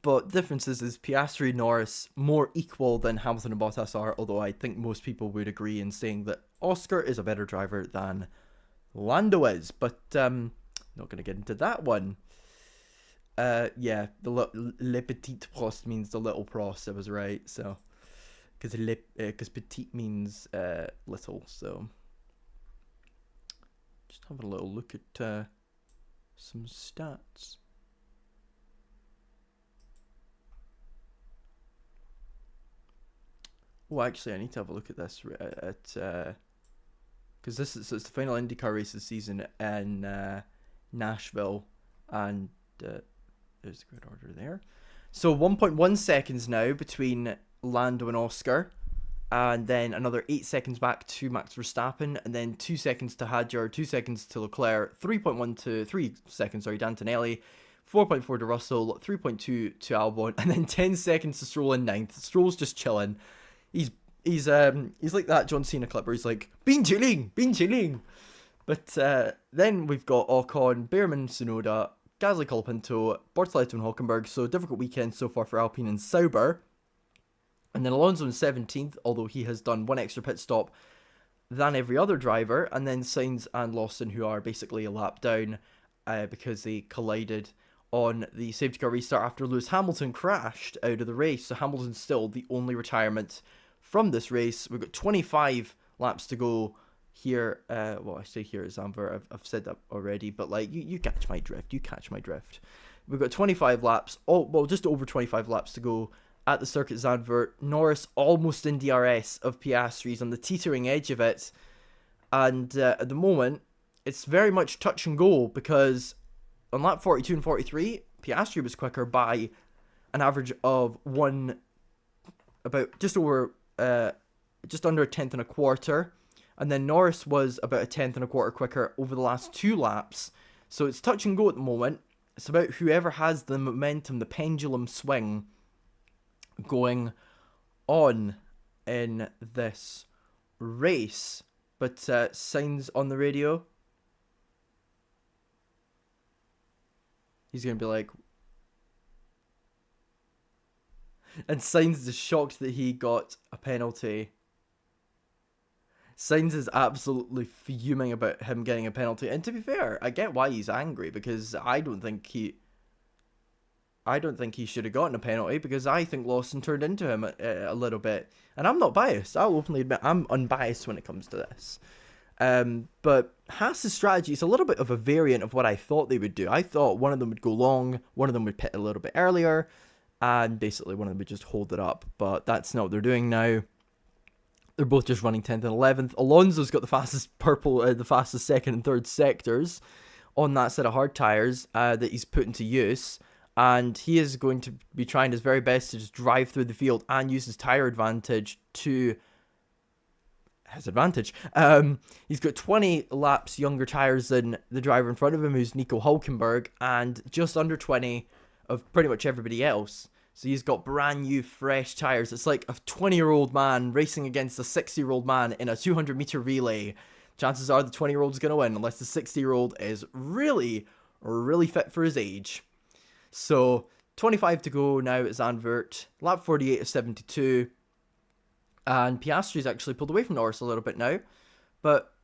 But differences is Piastri, Norris more equal than Hamilton and Bottas are, although I think most people would agree in saying that Oscar is a better driver than Lando is. But not going to get into that one. Yeah, the Le Petit Prost means the little Prost. I was right. So because petite means little. So just having a little look at some stats. Oh, actually, I need to have a look at this because it's the final IndyCar race this season in Nashville, and there's the grid order there. So 1.1 seconds now between Lando and Oscar, and then another 8 seconds back to Max Verstappen, and then 2 seconds to Hadjar, 2 seconds to Leclerc, 3 seconds to Antonelli, 4.4 to Russell, 3.2 to Albon, and then 10 seconds to Stroll in 9th. Stroll's just chilling. He's like that John Cena clip where he's like, been chilling. But then we've got Ocon, Behrman, Tsunoda, Gasly, Colapinto, Bortoleto and Hülkenberg. So difficult weekend so far for Alpine and Sauber. And then Alonso in 17th, although he has done one extra pit stop than every other driver. And then Sainz and Lawson, who are basically a lap down because they collided on the safety car restart after Lewis Hamilton crashed out of the race. So Hamilton's still the only retirement from this race. We've got 25 laps to go here. Well, I say here at Zandvoort. I've said that already, but like you catch my drift. We've got 25 laps. Just over 25 laps to go at the circuit Zandvoort. Norris almost in DRS of Piastri's on the teetering edge of it, and at the moment it's very much touch and go because on lap 42 and 43, Piastri was quicker by an average of just under a tenth and a quarter. And then Norris was about a tenth and a quarter quicker over the last 2 laps. So it's touch and go at the moment. It's about whoever has the momentum, the pendulum swing going on in this race. But Sainz on the radio, he's going to be like... And Sainz is shocked that he got a penalty. Sainz is absolutely fuming about him getting a penalty. And to be fair, I get why he's angry, because I don't think he should have gotten a penalty, because I think Lawson turned into him a little bit. And I'm not biased. I'll openly admit I'm unbiased when it comes to this. But Haas's strategy is a little bit of a variant of what I thought they would do. I thought one of them would go long, one of them would pit a little bit earlier, and basically one of them would just hold it up. But that's not what they're doing now. They're both just running 10th and 11th. Alonso's got the fastest second and third sectors on that set of hard tyres that he's put into use. And he is going to be trying his very best to just drive through the field and use his tyre advantage to his advantage. He's got 20 laps younger tyres than the driver in front of him, who's Nico Hülkenberg, and just under 20 of pretty much everybody else. So he's got brand new, fresh tyres. It's like a 20-year-old man racing against a 60-year-old man in a 200-meter relay. Chances are the 20-year-old is going to win, unless the 60-year-old is really, really fit for his age. So 25 to go now at Zandvoort. Lap 48 of 72. And Piastri's actually pulled away from Norris a little bit now. But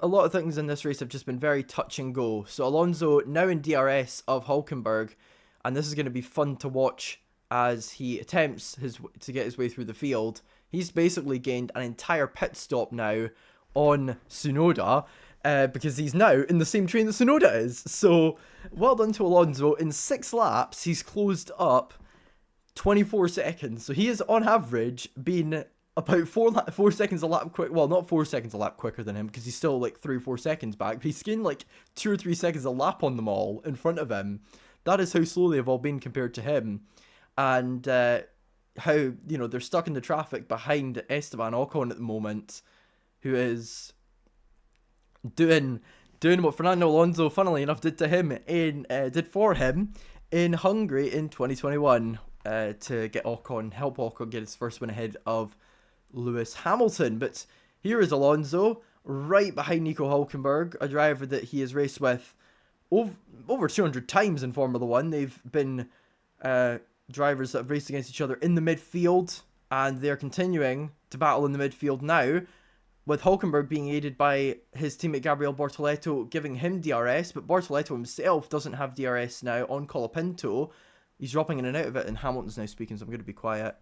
a lot of things in this race have just been very touch and go. So Alonso now in DRS of Hülkenberg. And this is going to be fun to watch as he attempts to get his way through the field. He's basically gained an entire pit stop now on Tsunoda, because he's now in the same train that Tsunoda is. So well done to Alonso. In 6 laps, he's closed up 24 seconds. So he is on average been about 4 seconds a lap quick. Well, not 4 seconds a lap quicker than him, because he's still like 3 or 4 seconds back. But he's gained like 2 or 3 seconds a lap on them all in front of him. That is how slow they've all been compared to him. And how, you know, they're stuck in the traffic behind Esteban Ocon at the moment, who is doing what Fernando Alonso, funnily enough, did for him in Hungary in 2021 to help Ocon get his first win ahead of Lewis Hamilton. But here is Alonso right behind Nico Hülkenberg, a driver that he has raced with over 200 times in Formula 1. They've been drivers that have raced against each other in the midfield, and they're continuing to battle in the midfield now, with Hülkenberg being aided by his teammate Gabriel Bortoleto giving him DRS, but Bortoleto himself doesn't have DRS now on Colapinto. He's dropping in and out of it, and Hamilton's now speaking, so I'm going to be quiet.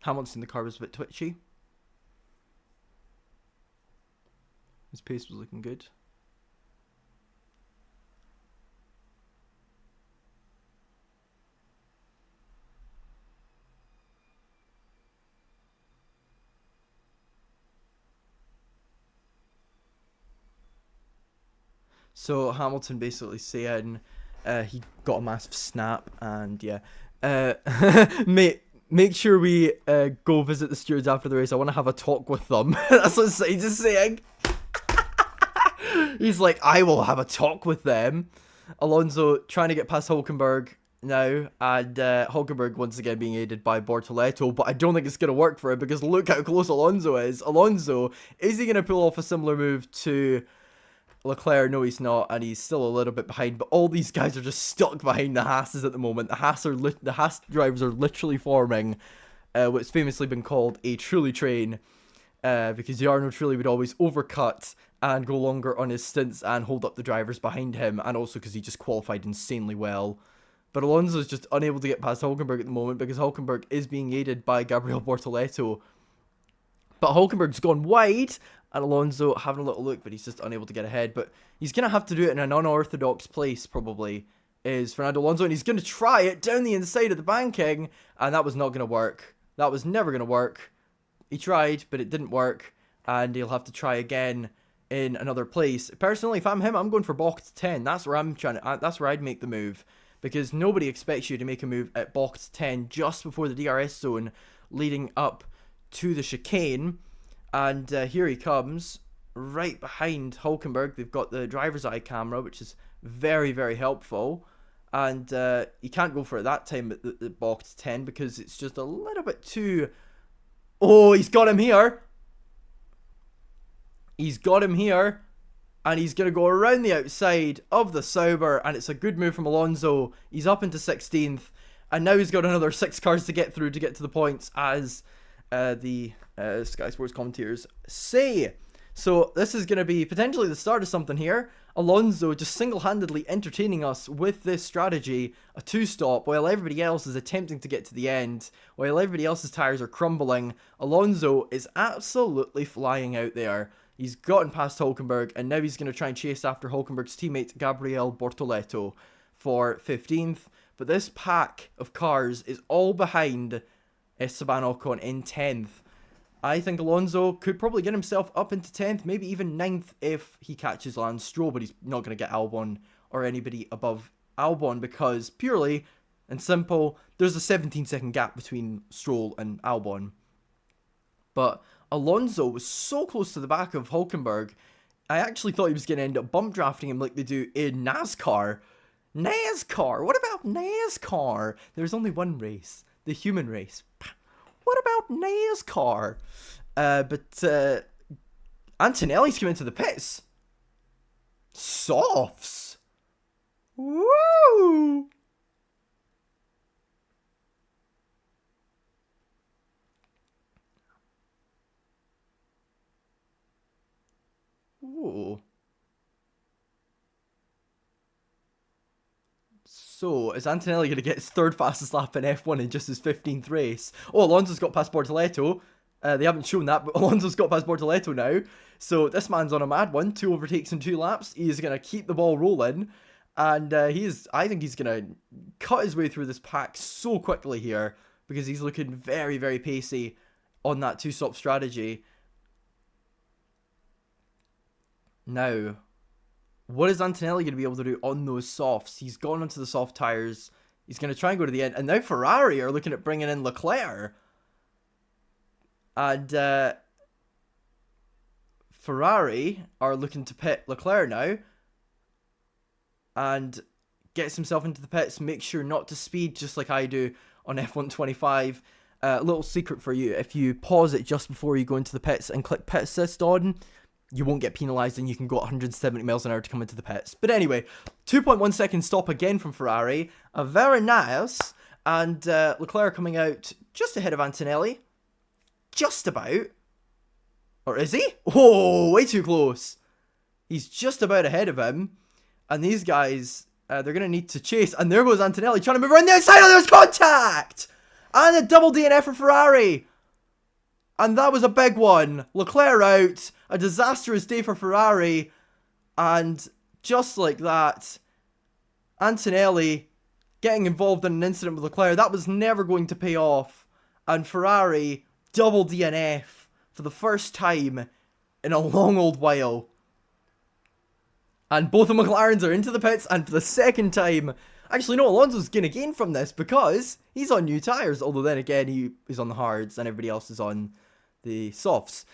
Hamilton in the car was a bit twitchy. His pace was looking good. So Hamilton basically saying he got a massive snap, and yeah, make sure we go visit the stewards after the race. I want to have a talk with them. That's what Sainz is saying. He's like, I will have a talk with them. Alonso trying to get past Hülkenberg now, and Hülkenberg once again being aided by Bortoleto, but I don't think it's going to work for him, because look how close Alonso is. Alonso, is he going to pull off a similar move to Leclerc? No, he's not, and he's still a little bit behind, but all these guys are just stuck behind the Haas's at the moment. The Haas drivers are literally forming what's famously been called a Trulli train, because Jarno Trulli would always overcut and go longer on his stints and hold up the drivers behind him, and also because he just qualified insanely well. But Alonso's just unable to get past Hülkenberg at the moment, because Hülkenberg is being aided by Gabriel Bortoleto. But Hülkenberg's gone wide, and Alonso having a little look, but he's just unable to get ahead. But he's going to have to do it in an unorthodox place, probably, is Fernando Alonso. And he's going to try it down the inside of the banking, and that was not going to work. That was never going to work. He tried, but it didn't work, and he'll have to try again in another place. Personally, if I'm him, I'm going for box 10. That's where that's where I'd make the move, because nobody expects you to make a move at box 10 just before the DRS zone leading up to the chicane. And here he comes, right behind Hulkenberg. They've got the driver's eye camera, which is very, very helpful. And you can't go for it that time at the box 10 because it's just a little bit too... Oh, he's got him here. He's got him here. And he's going to go around the outside of the Sauber. And it's a good move from Alonso. He's up into 16th. And now he's got another 6 cars to get through to get to the points, as the Sky Sports commentators say. So this is going to be potentially the start of something here. Alonso just single-handedly entertaining us with this strategy, a 2-stop, while everybody else is attempting to get to the end, while everybody else's tyres are crumbling. Alonso is absolutely flying out there. He's gotten past Hulkenberg, and now he's going to try and chase after Hulkenberg's teammate Gabriele Bortoleto for 15th. But this pack of cars is all behind Esteban Ocon in 10th. I think Alonso could probably get himself up into 10th, maybe even 9th if he catches Lance Stroll, but he's not going to get Albon or anybody above Albon because purely and simple, there's a 17-second gap between Stroll and Albon. But Alonso was so close to the back of Hulkenberg, I actually thought he was going to end up bump drafting him like they do in NASCAR. NASCAR? What about NASCAR? There's only one race, the human race. What about NASCAR? But Antonelli's come into the pits. Softs. Woo! Ooh. So, is Antonelli going to get his 3rd fastest lap in F1 in just his 15th race? Oh, Alonso's got past Bortoleto. They haven't shown that, but Alonso's got past Bortoleto now. So, this man's on a mad one. 2 overtakes in 2 laps. He's going to keep the ball rolling. And I think he's going to cut his way through this pack so quickly here, because he's looking very, very pacey on that 2-stop strategy. Now, what is Antonelli going to be able to do on those softs? He's gone onto the soft tyres. He's going to try and go to the end. And now Ferrari are looking at bringing in Leclerc. And Ferrari are looking to pit Leclerc now. And gets himself into the pits. Make sure not to speed just like I do on F1 25. Little secret for you. If you pause it just before you go into the pits and click pit assist on, you won't get penalised and you can go 170 miles an hour to come into the pits. But anyway, 2.1 second stop again from Ferrari. Very nice. And Leclerc coming out just ahead of Antonelli. Just about. Or is he? Oh, way too close. He's just about ahead of him. And these guys, they're going to need to chase. And there goes Antonelli trying to move around the outside. Oh, there's contact! And a double DNF for Ferrari. And that was a big one. Leclerc out. A disastrous day for Ferrari. And just like that, Antonelli getting involved in an incident with Leclerc. That was never going to pay off. And Ferrari double DNF for the first time in a long old while. And both the McLarens are into the pits. And for the second time... Actually, no, Alonso's going to gain from this because he's on new tyres. Although then again, he is on the hards and everybody else is on the softs.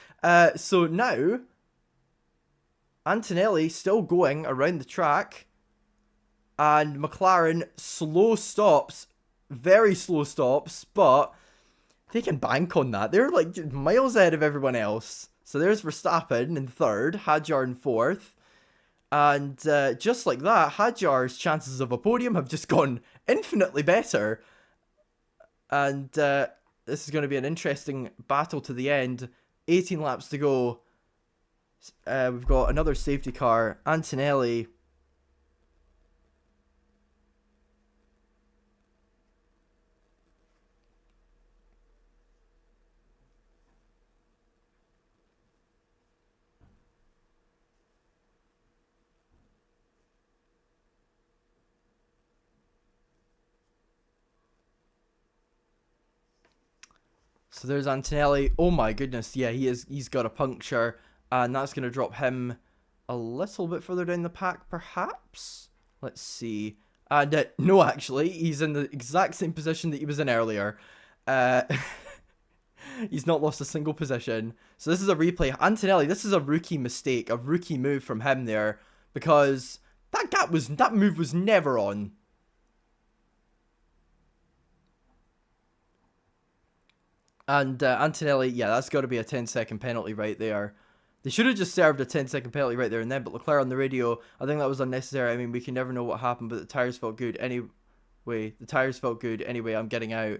So now, Antonelli still going around the track. And McLaren slow stops. Very slow stops. But they can bank on that. They're like miles ahead of everyone else. So there's Verstappen in 3rd. Hadjar in 4th. And just like that, Hadjar's chances of a podium have just gone infinitely better. And this is going to be an interesting battle to the end. 18 laps to go. We've got another safety car. Antonelli. So there's Antonelli. Oh my goodness. Yeah, he's got a puncture. And that's going to drop him a little bit further down the pack, perhaps. Let's see. And no, actually, he's in the exact same position that he was in earlier. Uh, he's not lost a single position. So this is a replay. Antonelli, this is a rookie mistake, a rookie move from him there, because that move was never on. And Antonelli, yeah, that's got to be a 10-second penalty right there. They should have just served a 10-second penalty right there and then, but Leclerc on the radio, I think that was unnecessary. I mean, we can never know what happened, but the tyres felt good anyway. The tyres felt good anyway, I'm getting out.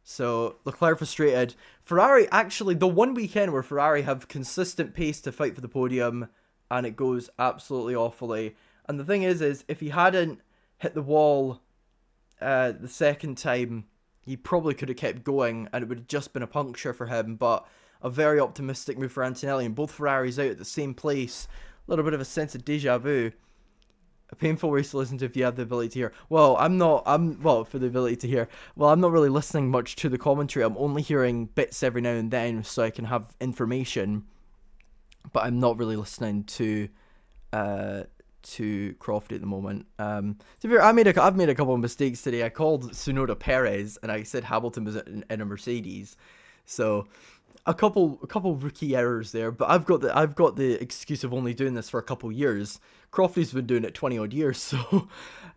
So, Leclerc frustrated. Ferrari, actually, the one weekend where Ferrari have consistent pace to fight for the podium, and it goes absolutely awfully. And the thing is if he hadn't hit the wall the second time, he probably could have kept going, and it would have just been a puncture for him, but a very optimistic move for Antonelli, and both Ferraris out at the same place. A little bit of a sense of deja vu. A painful race to listen to if you have the ability to hear. Well, for the ability to hear. Well, I'm not really listening much to the commentary. I'm only hearing bits every now and then so I can have information. But I'm not really listening to Crofty at the moment. To be fair, I've made a couple of mistakes today. I called Tsunoda Perez and I said Hamilton was in a Mercedes. So a couple rookie errors there, but I've got the excuse of only doing this for a couple years. Crofty's been doing it 20 odd years, so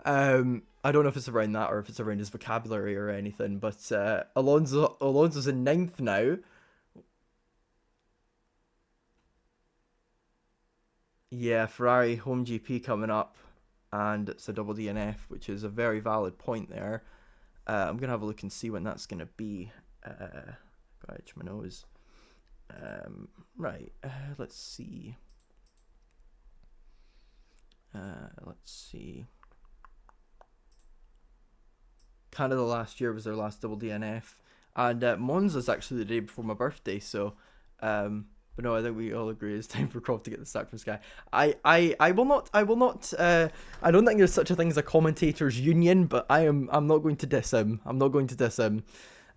I don't know if it's around that or if it's around his vocabulary or anything. But Alonso's in 9th now. Yeah, Ferrari home GP coming up, and it's a double DNF, which is a very valid point there. I'm gonna have a look and see when that's gonna be. Gotta itch my nose. Right, let's see. Canada last year was their last double DNF, and Monza's actually the day before my birthday, so but no, I think we all agree it's time for Croft to get the sack from Sky. I will not I don't think there's such a thing as a commentators union, but I'm not going to diss him.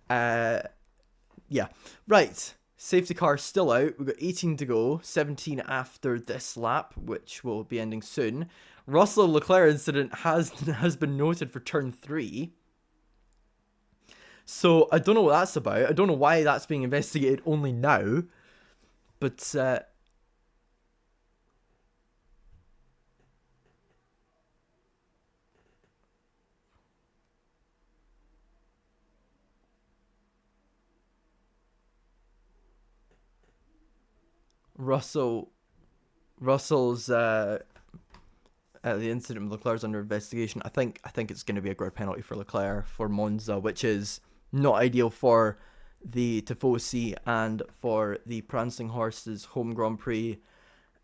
Yeah. Right. Safety car still out. We've got 18 to go, 17 after this lap, which will be ending soon. Russell Leclerc incident has been noted for turn 3. So I don't know what that's about. I don't know why that's being investigated only now. But Russell's the incident with Leclerc's under investigation. I think it's going to be a grid penalty for Leclerc for Monza, which is not ideal for the Tifosi and for the Prancing Horses home Grand Prix.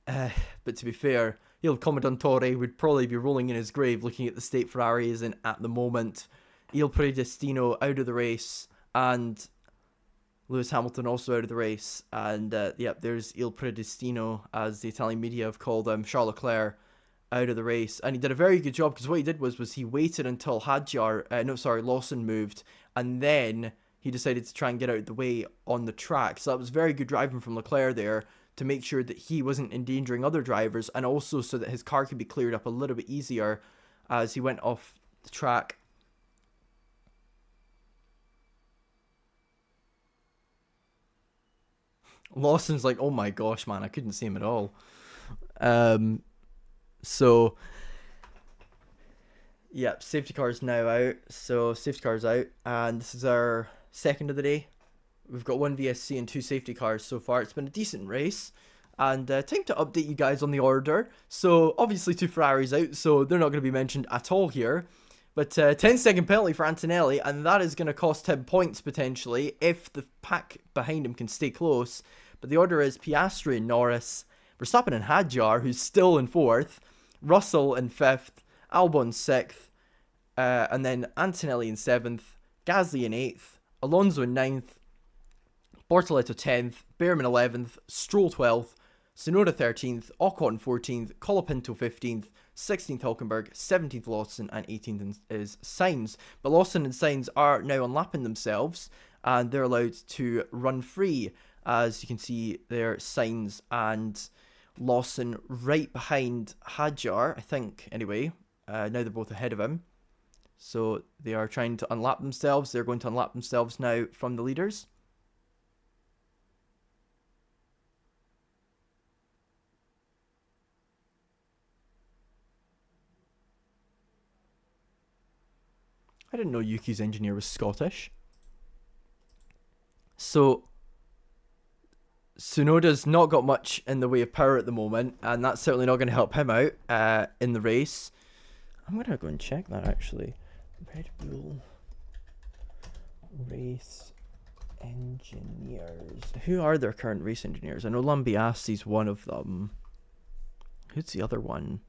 But to be fair, Il Commendatore would probably be rolling in his grave looking at the state Ferrari is in at the moment. Il Predestino out of the race, and Lewis Hamilton also out of the race. And there's Il Predestino, as the Italian media have called him, Charles Leclerc, out of the race. And he did a very good job, because what he did was he waited until Lawson moved, and then he decided to try and get out of the way on the track. So that was very good driving from Leclerc there to make sure that he wasn't endangering other drivers, and also so that his car could be cleared up a little bit easier as he went off the track. Lawson's like, oh my gosh, man, I couldn't see him at all. So yeah, safety car's now out. So safety car's out, and this is our second of the day. We've got 1 VSC and 2 safety cars so far. It's been a decent race, and time to update you guys on the order. So obviously 2 Ferraris out, so they're not going to be mentioned at all here. But 10-second penalty for Antonelli, and that is going to cost him points potentially if the pack behind him can stay close. But the order is Piastri and Norris, Verstappen and Hadjar, who's still in 4th, Russell in 5th, Albon 6th, and then Antonelli in 7th, Gasly in 8th, Alonso in 9th, Bortoletto 10th, Behrman 11th, Stroll 12th, Tsunoda 13th, Ocon 14th, Colapinto 15th, 16th Hülkenberg, 17th Lawson, and 18th is Sainz. But Lawson and Sainz are now unlapping themselves, and they're allowed to run free. As you can see there, Sainz and Lawson right behind Hadjar, I think, anyway. Now they're both ahead of him. So they are trying to unlap themselves. They're going to unlap themselves now from the leaders. I didn't know Yuki's engineer was Scottish. So Tsunoda's not got much in the way of power at the moment, and that's certainly not going to help him out in the race. I'm going to go and check that actually. Red Bull race engineers. Who are their current race engineers? I know Lambiassi's one of them. Who's the other one?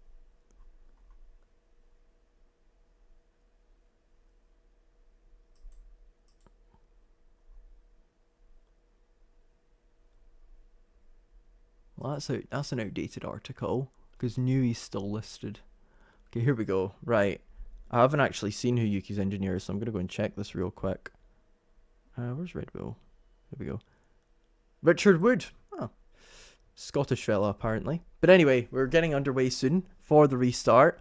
Well, that's an outdated article, because Newey's still listed. Okay, here we go. Right. I haven't actually seen who Yuki's engineer is, so I'm going to go and check this real quick. Where's Red Bull? Here we go. Richard Wood. Oh. Scottish fella, apparently. But anyway, we're getting underway soon for the restart.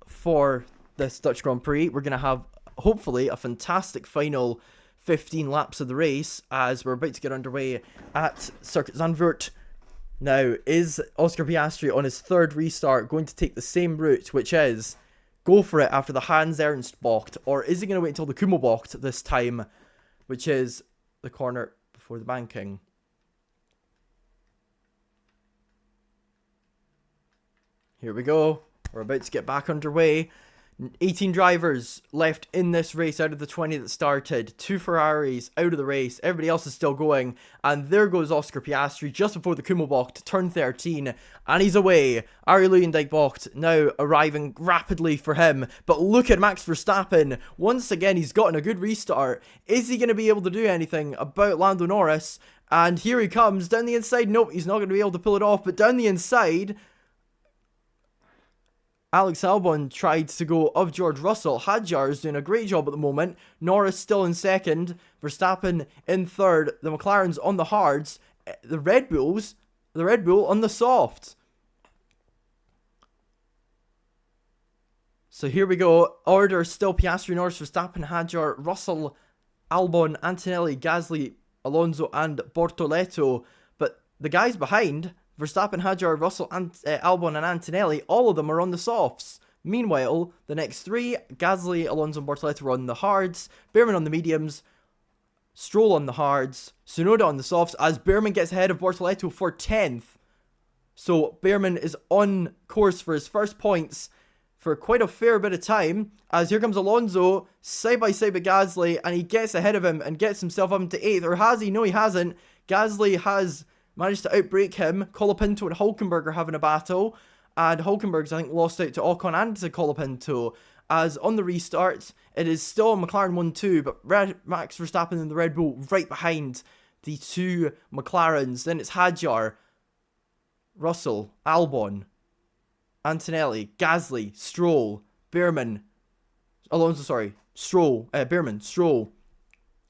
For this Dutch Grand Prix, we're going to have, hopefully, a fantastic final 15 laps of the race, as we're about to get underway at Circuit Zandvoort. Now, is Oscar Piastri on his third restart going to take the same route, which is go for it after the Hans Ernst bocht, or is he going to wait until the Kumo bocht this time, which is the corner before the banking? Here we go. We're about to get back underway. 18 drivers left in this race out of the 20 that started. 2 Ferraris out of the race. Everybody else is still going. And there goes Oscar Piastri just before the Kumo bocht, turn 13. And he's away. Arie Luyendyk bocht now arriving rapidly for him. But look at Max Verstappen. Once again, he's gotten a good restart. Is he going to be able to do anything about Lando Norris? And here he comes down the inside. Nope, he's not going to be able to pull it off. But down the inside, Alex Albon tried to go of George Russell. Hadjar is doing a great job at the moment. Norris still in second. Verstappen in third. The McLarens on the hards. The Red Bull on the soft. So here we go. Order still Piastri, Norris, Verstappen, Hadjar, Russell, Albon, Antonelli, Gasly, Alonso and Bortoleto. But the guys behind, Verstappen, Hadjar, Russell, Albon and Antonelli, all of them are on the softs. Meanwhile, the next 3, Gasly, Alonso and Bortoleto are on the hards, Behrman on the mediums, Stroll on the hards, Tsunoda on the softs, as Behrman gets ahead of Bortoleto for 10th. So Behrman is on course for his first points for quite a fair bit of time, as here comes Alonso, side by side with Gasly, and he gets ahead of him and gets himself up into 8th, or has he? No, he hasn't. Gasly has managed to outbreak him. Colapinto and Hülkenberg are having a battle. And Hülkenberg's, I think, lost out to Ocon and to Colapinto. As on the restart, it is still a McLaren 1-2, but Max Verstappen and the Red Bull right behind the 2 McLarens. Then it's Hadjar, Russell, Albon, Antonelli, Gasly, Stroll, Behrman, Behrman, Stroll.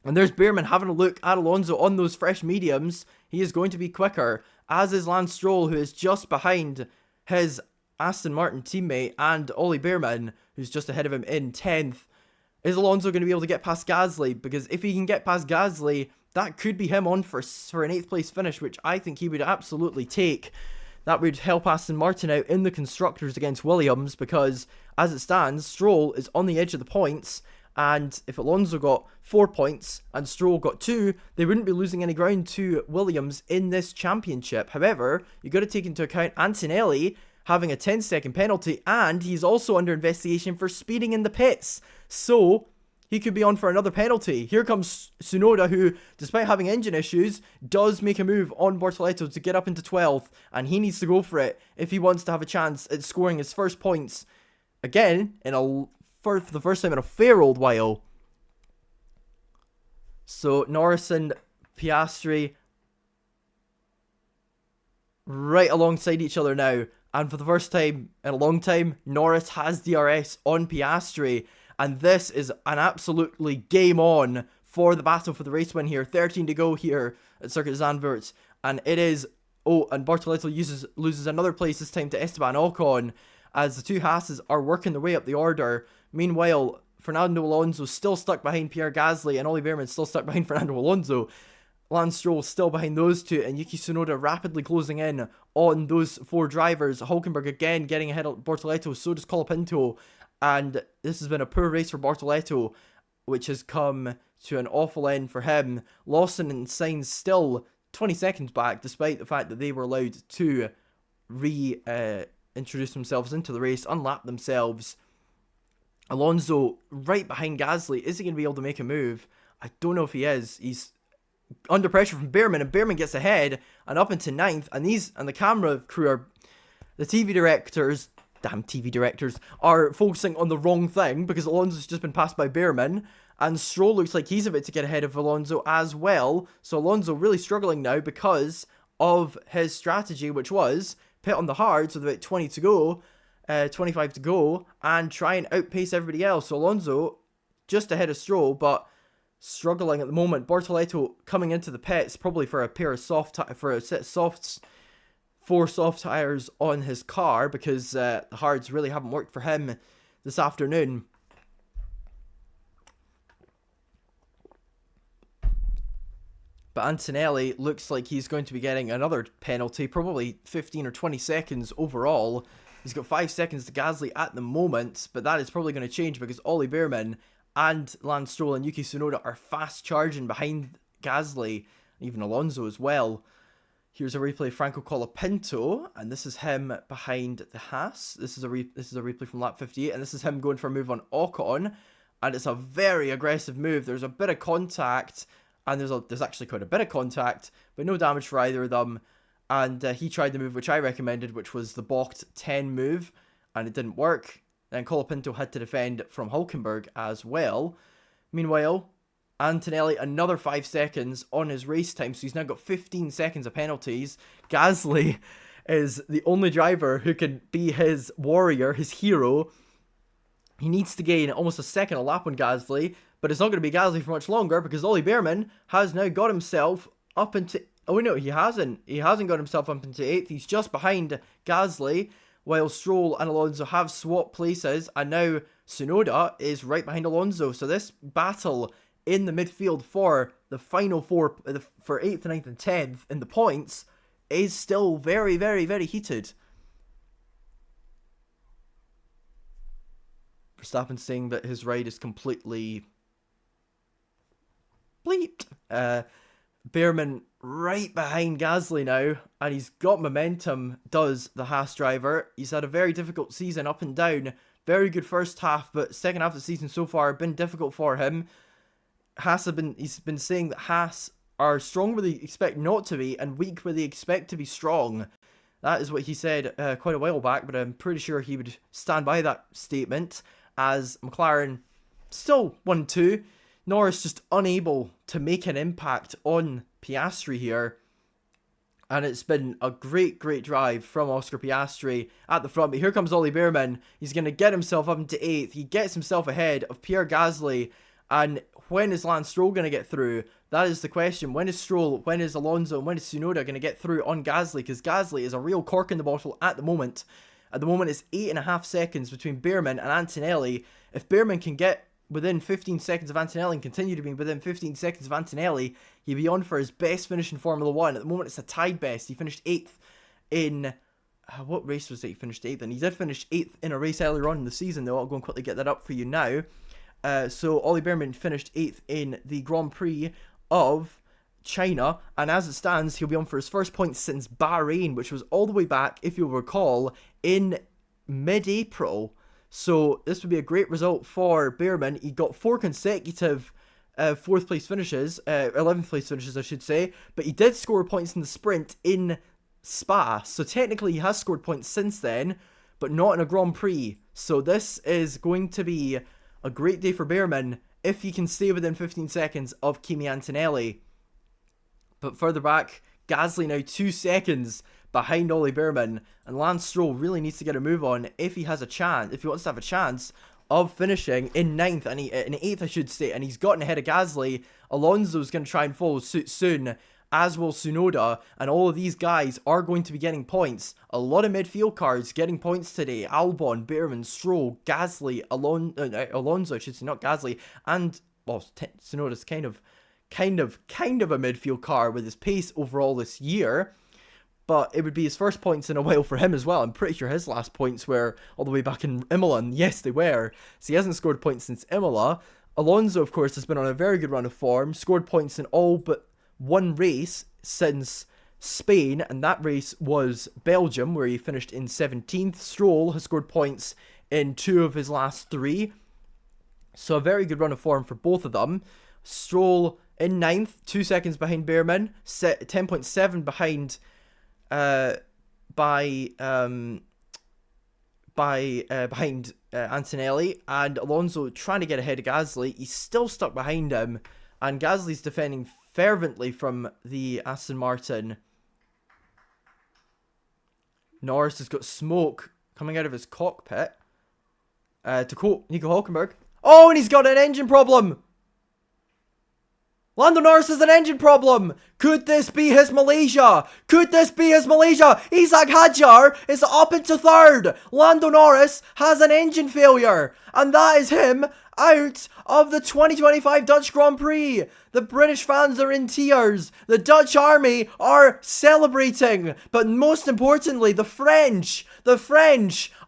And there's Behrman having a look at Alonso on those fresh mediums. He is going to be quicker, as is Lance Stroll, who is just behind his Aston Martin teammate, and Ollie Behrman, who's just ahead of him in 10th. Is Alonso going to be able to get past Gasly? Because if he can get past Gasly, that could be him on for an 8th place finish, which I think he would absolutely take. That would help Aston Martin out in the constructors against Williams, because as it stands, Stroll is on the edge of the points. And if Alonso got 4 points and Stroll got 2, they wouldn't be losing any ground to Williams in this championship. However, you've got to take into account Antonelli having a 10-second penalty, and he's also under investigation for speeding in the pits. So he could be on for another penalty. Here comes Tsunoda, who, despite having engine issues, does make a move on Bortoleto to get up into 12th, and he needs to go for it if he wants to have a chance at scoring his first points again for the first time in a fair old while. So Norris and Piastri right alongside each other now, and for the first time in a long time, Norris has DRS on Piastri, and this is an absolutely game on for the battle for the race win here. 13 to go here at Circuit Zandvoort, and it is, and Bortoleto loses another place, this time to Esteban Ocon. as the two Hasses are working their way up the order. Meanwhile, Fernando Alonso still stuck behind Pierre Gasly, and Ollie Behrman still stuck behind Fernando Alonso. Lance Stroll still behind those two, and Yuki Tsunoda rapidly closing in on those four drivers. Hülkenberg again getting ahead of Bortoleto, so does Colapinto, and this has been a poor race for Bortoleto, which has come to an awful end for him. Lawson and Sainz still 20 seconds back, despite the fact that they were allowed to reintroduce themselves into the race, unlap themselves. Alonso right behind Gasly. Is he going to be able to make a move? I don't know if he is. He's under pressure from Behrman, and Behrman gets ahead and up into 9th, and the camera crew are, the TV directors, damn TV directors, are focusing on the wrong thing, because Alonso's just been passed by Behrman, and Stroll looks like he's about to get ahead of Alonso as well. So Alonso really struggling now because of his strategy, which was pit on the hards with about 20 to go, 25 to go, and try and outpace everybody else. So Alonso just ahead of Stroll, but struggling at the moment. Bortoleto coming into the pits probably for a pair of set of softs, 4 soft tires on his car, because the hards really haven't worked for him this afternoon. But Antonelli looks like he's going to be getting another penalty, probably 15 or 20 seconds overall. He's got 5 seconds to Gasly at the moment, but that is probably going to change because Ollie Behrman and Lance Stroll and Yuki Tsunoda are fast charging behind Gasly, and even Alonso as well. Here's a replay of Franco Colapinto, and this is him behind the Haas. This is a replay from lap 58, and this is him going for a move on Ocon, and it's a very aggressive move. There's a bit of contact, and there's actually quite a bit of contact, but no damage for either of them. And he tried the move which I recommended, which was the balked 10 move, and it didn't work. Then Colapinto had to defend from Hülkenberg as well. Meanwhile, Antonelli another 5 seconds on his race time, so he's now got 15 seconds of penalties. Gasly is the only driver who can be his warrior, his hero. He needs to gain almost a second a lap on Gasly, but it's not going to be Gasly for much longer because Ollie Behrman has now got himself up into... Oh no, he hasn't. He hasn't got himself up into 8th. He's just behind Gasly, while Stroll and Alonso have swapped places, and now Tsunoda is right behind Alonso. So this battle in the midfield for the final 4, for 8th, 9th and 10th in the points, is still very, very, very heated. Verstappen saying that his ride is completely bleeped. Behrman right behind Gasly now, and he's got momentum, does the Haas driver. He's had a very difficult season up and down. Very good first half, but second half of the season so far been difficult for him. He's been saying that Haas are strong where they expect not to be and weak where they expect to be strong. That is what he said quite a while back, but I'm pretty sure he would stand by that statement, as McLaren still 1-2. Norris just unable to make an impact on Piastri here. And it's been a great, great drive from Oscar Piastri at the front. But here comes Ollie Behrman. He's going to get himself up into 8th. He gets himself ahead of Pierre Gasly. And when is Lance Stroll going to get through? That is the question. When is Stroll, when is Alonso, and when is Tsunoda going to get through on Gasly? Because Gasly is a real cork in the bottle at the moment. At the moment, it's 8.5 seconds between Behrman and Antonelli. If Behrman can get within 15 seconds of Antonelli and continue to be within 15 seconds of Antonelli, he'd be on for his best finish in Formula 1. At the moment, it's a tied best. He finished 8th in... what race was it he finished 8th in? He did finish 8th in a race earlier on in the season, though. I'll go and quickly get that up for you now. So Ollie Behrman finished 8th in the Grand Prix of China, and as it stands, he'll be on for his first point since Bahrain, which was all the way back, if you'll recall, in mid-April. So this would be a great result for Behrman. He got 4 consecutive 4th place finishes, 11th place finishes I should say, but he did score points in the sprint in Spa, so technically he has scored points since then, but not in a Grand Prix. So this is going to be a great day for Behrman if he can stay within 15 seconds of Kimi Antonelli. But further back, Gasly now 2 seconds behind Ollie Behrman, and Lance Stroll really needs to get a move on if he has a chance, if he wants to have a chance of finishing in 9th, and in 8th I should say, and he's gotten ahead of Gasly. Alonso's going to try and follow suit soon, as will Tsunoda, and all of these guys are going to be getting points. A lot of midfield cars getting points today. Albon, Behrman, Stroll, Gasly, Alonso, I should say, not Gasly, and, well, Tsunoda's kind of a midfield car with his pace overall this year. But it would be his first points in a while for him as well. I'm pretty sure his last points were all the way back in Imola, and yes, they were. So he hasn't scored points since Imola. Alonso, of course, has been on a very good run of form, scored points in all but one race since Spain, and that race was Belgium, where he finished in 17th. Stroll has scored points in 2 of his last 3. So a very good run of form for both of them. Stroll in 9th, 2 seconds behind Behrman, 10.7 behind behind Antonelli, and Alonso trying to get ahead of Gasly. He's still stuck behind him, and Gasly's defending fervently from the Aston Martin. Norris has got smoke coming out of his cockpit. To quote Nico Hülkenberg, oh, and he's got an engine problem! Lando Norris has an engine problem! Could this be his Malaysia? Could this be his Malaysia? Isaac Hadjar is up into 3rd. Lando Norris has an engine failure. And that is him out of the 2025 Dutch Grand Prix. The British fans are in tears. The Dutch army are celebrating. But most importantly, the French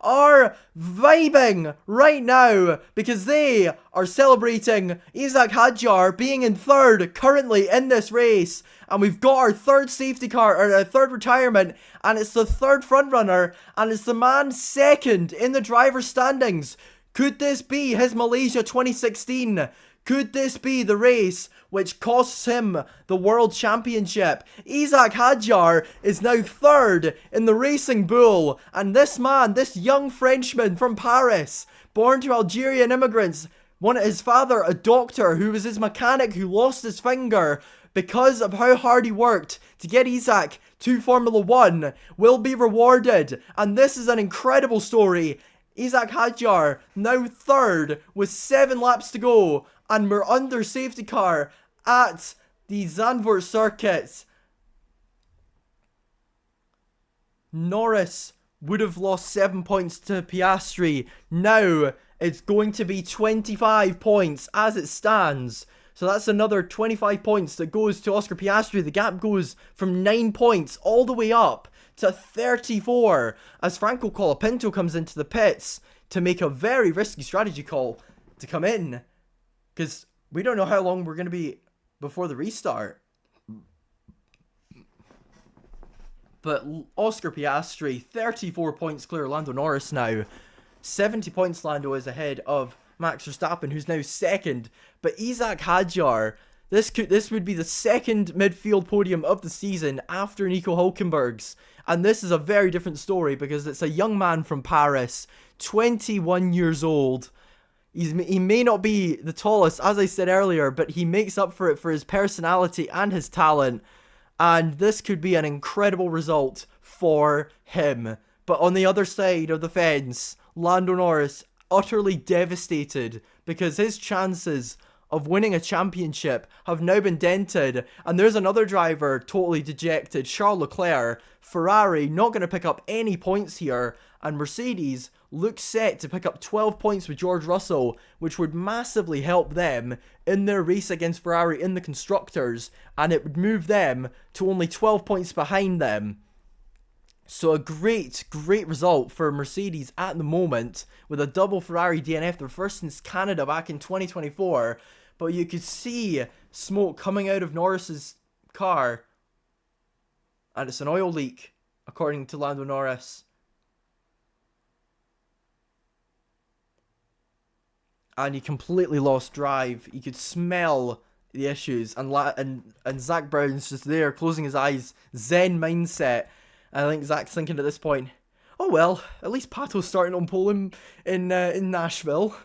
are vibing right now because they are celebrating Isaac Hadjar being in 3rd currently in this race. And we've got our 3rd safety car, or our 3rd retirement, and it's the 3rd frontrunner, and it's the man 2nd in the driver's standings. Could this be his Malaysia 2016? Could this be the race which costs him the World Championship? Isaac Hadjar is now 3rd in the Racing Bull, and this man, this young Frenchman from Paris, born to Algerian immigrants, his father a doctor who was his mechanic who lost his finger because of how hard he worked to get Isaac to Formula 1, will be rewarded. And this is an incredible story. Isaac Hadjar now 3rd with 7 laps to go, and we're under safety car at the Zandvoort circuit. Norris would have lost 7 points to Piastri. Now it's going to be 25 points as it stands. So that's another 25 points that goes to Oscar Piastri. The gap goes from 9 points all the way up to 34 as Franco Colapinto comes into the pits to make a very risky strategy call to come in, because we don't know how long we're going to be before the restart. But Oscar Piastri, 34 points clear Lando Norris now. 70 points Lando is ahead of Max Verstappen, who's now 2nd. But Isaac Hadjar, this would be the 2nd midfield podium of the season after Nico Hülkenberg's. And this is a very different story because it's a young man from Paris, 21 years old. He may not be the tallest, as I said earlier, but he makes up for it for his personality and his talent. And this could be an incredible result for him. But on the other side of the fence, Lando Norris utterly devastated because his chances of winning a championship have now been dented, and there's another driver totally dejected, Charles Leclerc. Ferrari not going to pick up any points here, and Mercedes looks set to pick up 12 points with George Russell, which would massively help them in their race against Ferrari in the Constructors, and it would move them to only 12 points behind them. So a great result for Mercedes at the moment with a double Ferrari DNF, their first since Canada back in 2024. But you could see smoke coming out of Norris's car, and it's an oil leak, according to Lando Norris. And he completely lost drive. You could smell the issues, and Zach Brown's just there, closing his eyes, Zen mindset. And I think Zach's thinking at this point, oh well, at least Pato's starting on pole in Nashville.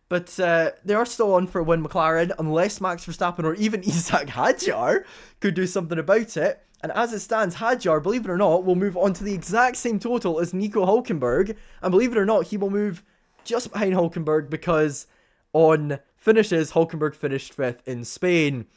But they are still on for a win, McLaren, unless Max Verstappen or even Isaac Hadjar could do something about it. And as it stands, Hadjar, believe it or not, will move on to the exact same total as Nico Hülkenberg. And believe it or not, he will move just behind Hülkenberg because on finishes, Hülkenberg finished 5th in Spain.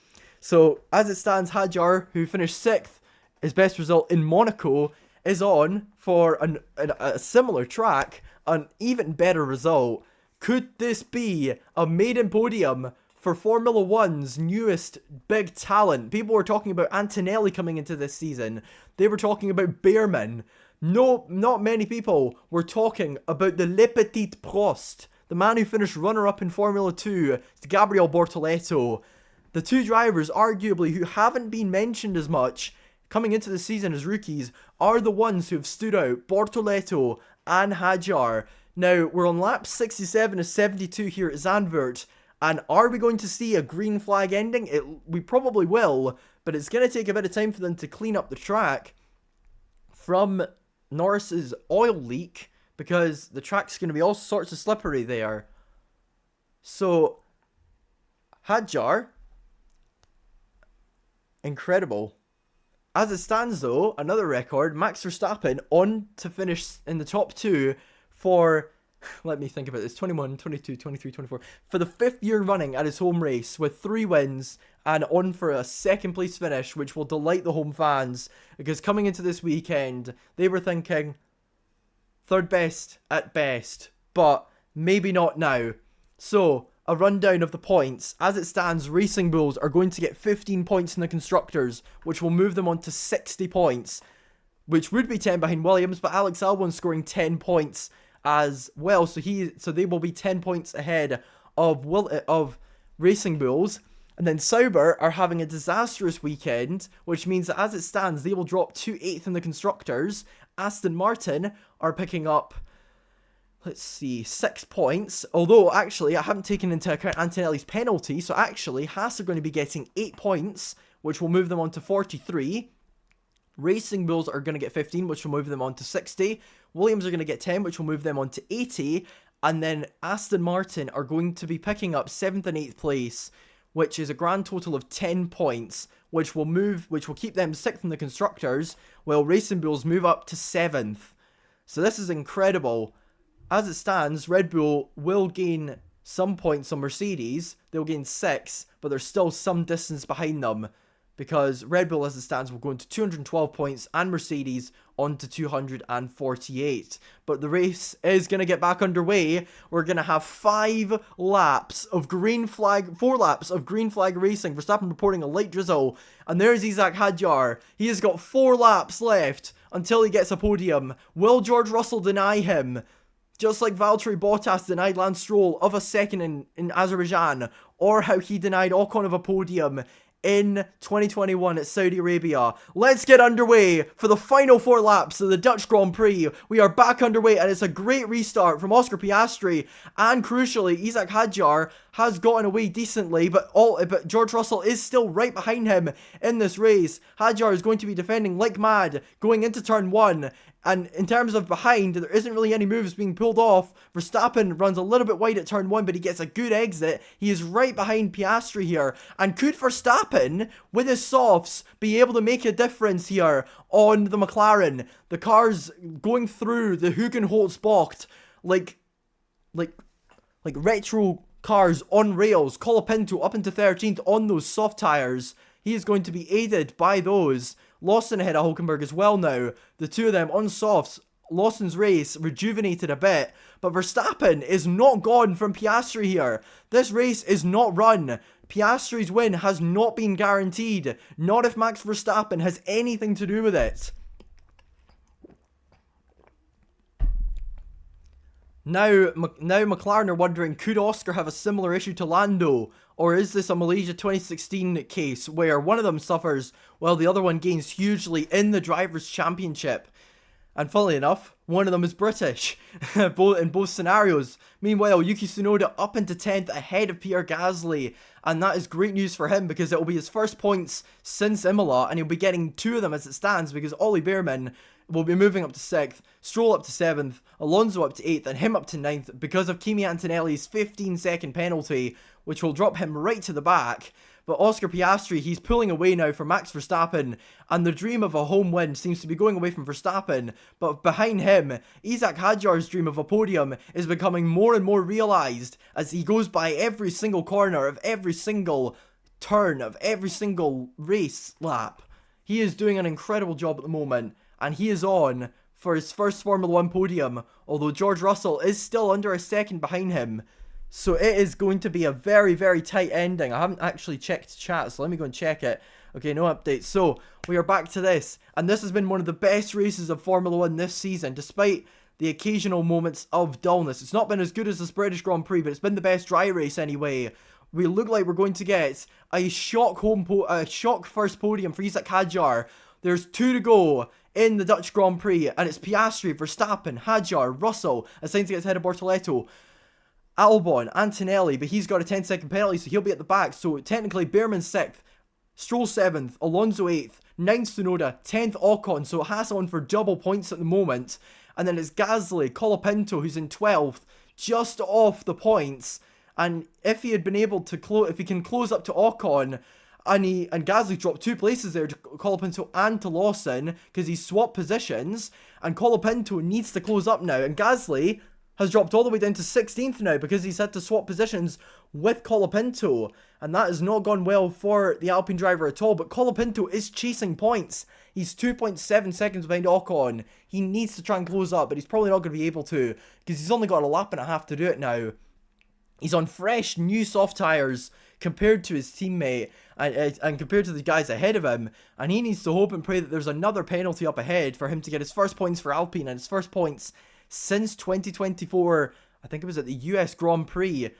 So as it stands, Hadjar, who finished 6th, his best result in Monaco, is on for a similar track, an even better result. Could this be a maiden podium for Formula One's newest big talent? People were talking about Antonelli coming into this season. They were talking about Behrman. No, not many people were talking about the Le Petit Prost, the man who finished runner-up in Formula 2, Gabriel Bortoleto. The two drivers, arguably, who haven't been mentioned as much coming into the season as rookies, are the ones who have stood out, Bortoleto and Hadjar. Now, we're on lap 67 of 72 here at Zandvoort, and are we going to see a green flag ending? We probably will, but it's going to take a bit of time for them to clean up the track from Norris's oil leak, because the track's going to be all sorts of slippery there. So, Hadjar, incredible. As it stands though, another record, Max Verstappen on to finish in the top 2 for, let me think about this, 21, 22, 23, 24, for the 5th year running at his home race with 3 wins and on for a 2nd place finish, which will delight the home fans, because coming into this weekend, they were thinking 3rd best at best, but maybe not now. So, a rundown of the points. As it stands, Racing Bulls are going to get 15 points in the Constructors, which will move them on to 60 points, which would be 10 behind Williams, but Alex Albon scoring 10 points as well, so they will be 10 points ahead of Racing Bulls. And then Sauber are having a disastrous weekend, which means that as it stands, they will drop to 8th in the Constructors. Aston Martin are picking up, let's see, 6 points. Although, actually, I haven't taken into account Antonelli's penalty. So, actually, Haas are going to be getting 8 points, which will move them on to 43. Racing Bulls are going to get 15, which will move them on to 60. Williams are going to get 10, which will move them on to 80. And then Aston Martin are going to be picking up 7th and 8th place, which is a grand total of 10 points, which will keep them 6th in the Constructors, while Racing Bulls move up to 7th. So this is incredible. As it stands, Red Bull will gain some points on Mercedes. They'll gain 6, but there's still some distance behind them, because Red Bull, as it stands, will go into 212 points and Mercedes onto 248. But the race is going to get back underway. We're going to have 4 laps of green flag racing. Verstappen reporting a light drizzle. And there's Isaac Hadjar. He has got 4 laps left until he gets a podium. Will George Russell deny him? Just like Valtteri Bottas denied Lance Stroll of a second in Azerbaijan, or how he denied Ocon of a podium in 2021 at Saudi Arabia. Let's get underway for the final 4 laps of the Dutch Grand Prix. We are back underway, and it's a great restart from Oscar Piastri, and crucially, Isaac Hadjar has gotten away decently, but George Russell is still right behind him in this race. Hadjar is going to be defending like mad going into turn 1. And in terms of behind, there isn't really any moves being pulled off. Verstappen runs a little bit wide at turn 1, but he gets a good exit. He is right behind Piastri here. And could Verstappen, with his softs, be able to make a difference here on the McLaren? The cars going through the Hugenholzbocht like retro cars on rails. Colapinto up into 13th on those soft tyres. He is going to be aided by those. Lawson ahead of Hulkenberg as well now. The two of them on softs. Lawson's race rejuvenated a bit, but Verstappen is not gone from Piastri here. This race is not run. Piastri's win has not been guaranteed. Not if Max Verstappen has anything to do with it. Now McLaren are wondering, could Oscar have a similar issue to Lando? Or is this a Malaysia 2016 case where one of them suffers while the other one gains hugely in the Drivers' Championship? And funnily enough, one of them is British in both scenarios. Meanwhile, Yuki Tsunoda up into 10th ahead of Pierre Gasly. And that is great news for him, because it will be his first points since Imola. And he'll be getting 2 of them as it stands, because Ollie Behrman will be moving up to 6th, Stroll up to 7th, Alonso up to 8th, and him up to 9th because of Kimi Antonelli's 15-second penalty, which will drop him right to the back. But Oscar Piastri, he's pulling away now for Max Verstappen, and the dream of a home win seems to be going away from Verstappen. But behind him, Isaac Hadjar's dream of a podium is becoming more and more realised as he goes by every single corner of every single turn of every single race lap. He is doing an incredible job at the moment, and he is on for his first Formula 1 podium, although George Russell is still under a second behind him. So it is going to be a very, very tight ending. I haven't actually checked chat, so let me go and check it. Okay, no updates. So, we are back to this, and this has been one of the best races of Formula 1 this season, despite the occasional moments of dullness. It's not been as good as the British Grand Prix, but it's been the best dry race anyway. We look like we're going to get a shock first podium for Isaac Hadjar. There's 2 to go in the Dutch Grand Prix, and it's Piastri, Verstappen, Hadjar, Russell, assigned to get ahead of Bortoleto, Albon, Antonelli, but he's got a 10-second penalty, so he'll be at the back. So technically, Behrman 6th, Stroll 7th, Alonso 8th, 9th Tsunoda, 10th Ocon, so Haas on for double points at the moment. And then it's Gasly, Colapinto, who's in 12th, just off the points. And if he had been able to if he can close up to Ocon, and Gasly dropped 2 places there to Colapinto and to Lawson, because he swapped positions, and Colapinto needs to close up now, and Gasly has dropped all the way down to 16th now because he's had to swap positions with Colapinto, and that has not gone well for the Alpine driver at all. But Colapinto is chasing points. He's 2.7 seconds behind Ocon. He needs to try and close up, but he's probably not going to be able to because he's only got a lap and a half to do it now. He's on fresh new soft tyres compared to his teammate and compared to the guys ahead of him, and he needs to hope and pray that there's another penalty up ahead for him to get his first points for Alpine and his first points since 2024. I think it was at the US Grand Prix,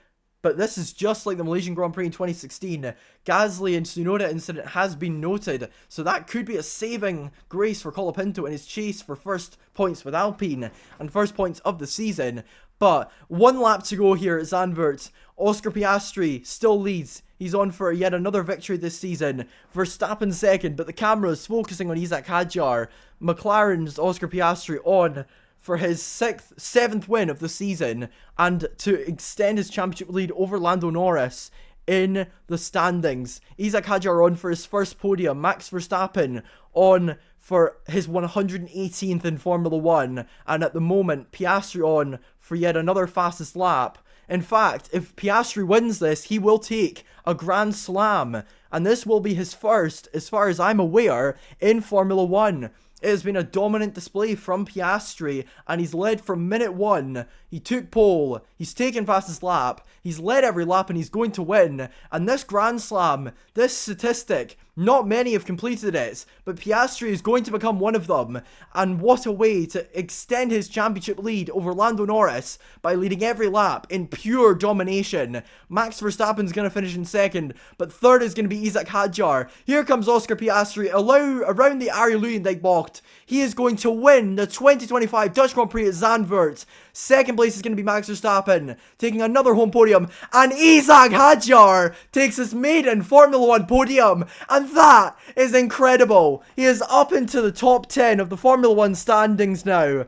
but this is just like the Malaysian Grand Prix in 2016. Gasly and Tsunoda incident has been noted, so that could be a saving grace for Colapinto in his chase for first points with Alpine and first points of the season. But 1 lap to go here at Zandvoort. Oscar Piastri still leads. He's on for yet another victory this season. Verstappen 2nd, but the camera is focusing on Isaac Hadjar. McLaren's Oscar Piastri on for his 7th win of the season, and to extend his championship lead over Lando Norris in the standings. Isaac Hadjar on for his first podium. Max Verstappen on for his 118th in Formula 1, and at the moment Piastri on for yet another fastest lap. In fact, if Piastri wins this, he will take a Grand Slam, and this will be his first, as far as I'm aware, in Formula 1. It has been a dominant display from Piastri, and he's led from minute 1. He took pole, he's taken fastest lap, he's led every lap, and he's going to win. And this Grand Slam, this statistic, not many have completed it, but Piastri is going to become one of them. And what a way to extend his championship lead over Lando Norris by leading every lap in pure domination. Max Verstappen's going to finish in 2nd, but 3rd is going to be Isaac Hadjar. Here comes Oscar Piastri around the Arie Luyendyk bocht. He is going to win the 2025 Dutch Grand Prix at Zandvoort. 2nd place is going to be Max Verstappen, taking another home podium. And Isaac Hadjar takes his maiden Formula 1 podium. And that is incredible. He is up into the top 10 of the Formula 1 standings now.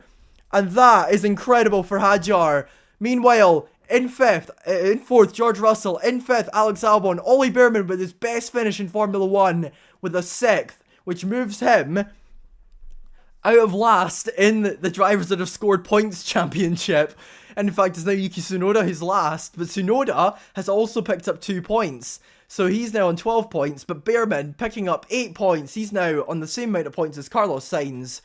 And that is incredible for Hadjar. Meanwhile, in 4th, George Russell. In 5th, Alex Albon. Ollie Behrman with his best finish in Formula 1 with a 6th, which moves him out of last in the drivers that have scored points championship. And in fact, it's now Yuki Tsunoda who's last, but Tsunoda has also picked up 2 points. So he's now on 12 points, but Behrman picking up 8 points. He's now on the same amount of points as Carlos Sainz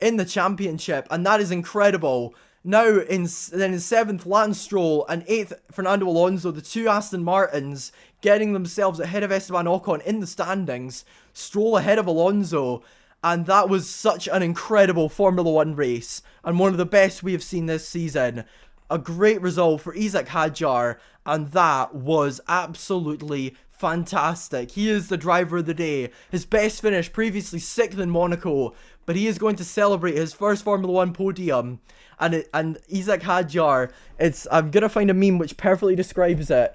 in the championship, and that is incredible. Now, then in 7th, Lance Stroll, and 8th, Fernando Alonso, the 2 Aston Martins, getting themselves ahead of Esteban Ocon in the standings. Stroll ahead of Alonso. And that was such an incredible Formula 1 race, and one of the best we have seen this season. A great result for Isaac Hadjar, and that was absolutely fantastic. He is the driver of the day. His best finish, previously 6th in Monaco, but he is going to celebrate his first Formula 1 podium. And Isaac Hadjar, I'm going to find a meme which perfectly describes it.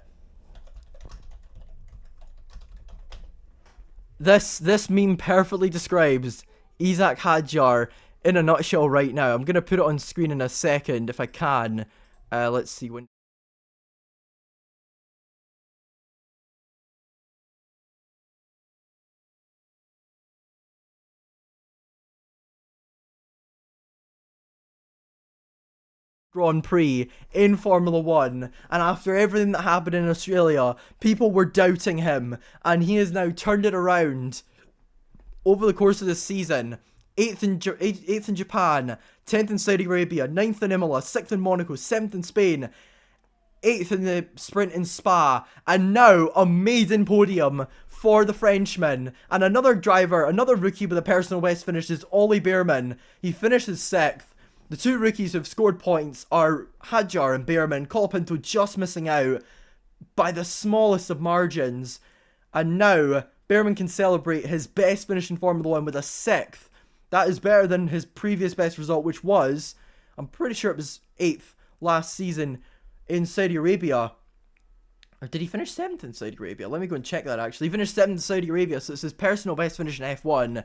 This meme perfectly describes Isaac Hadjar in a nutshell right now. I'm going to put it on screen in a second if I can. Let's see when. Grand Prix in Formula 1, and after everything that happened in Australia, people were doubting him, and he has now turned it around over the course of this season. 8th in Japan, 10th in Saudi Arabia, 9th in Imola, 6th in Monaco, 7th in Spain, 8th in the sprint in Spa, and now a maiden podium for the Frenchman. And another driver, another rookie with a personal best finish is Ollie Bearman. He finishes 6th. The two rookies who have scored points are Hadjar and Bearman. Colapinto just missing out by the smallest of margins. And now Bearman can celebrate his best finish in Formula 1 with a 6th. That is better than his previous best result, which was, I'm pretty sure it was 8th last season in Saudi Arabia. Or did he finish 7th in Saudi Arabia? Let me go and check that actually. He finished 7th in Saudi Arabia, so it's his personal best finish in F1. An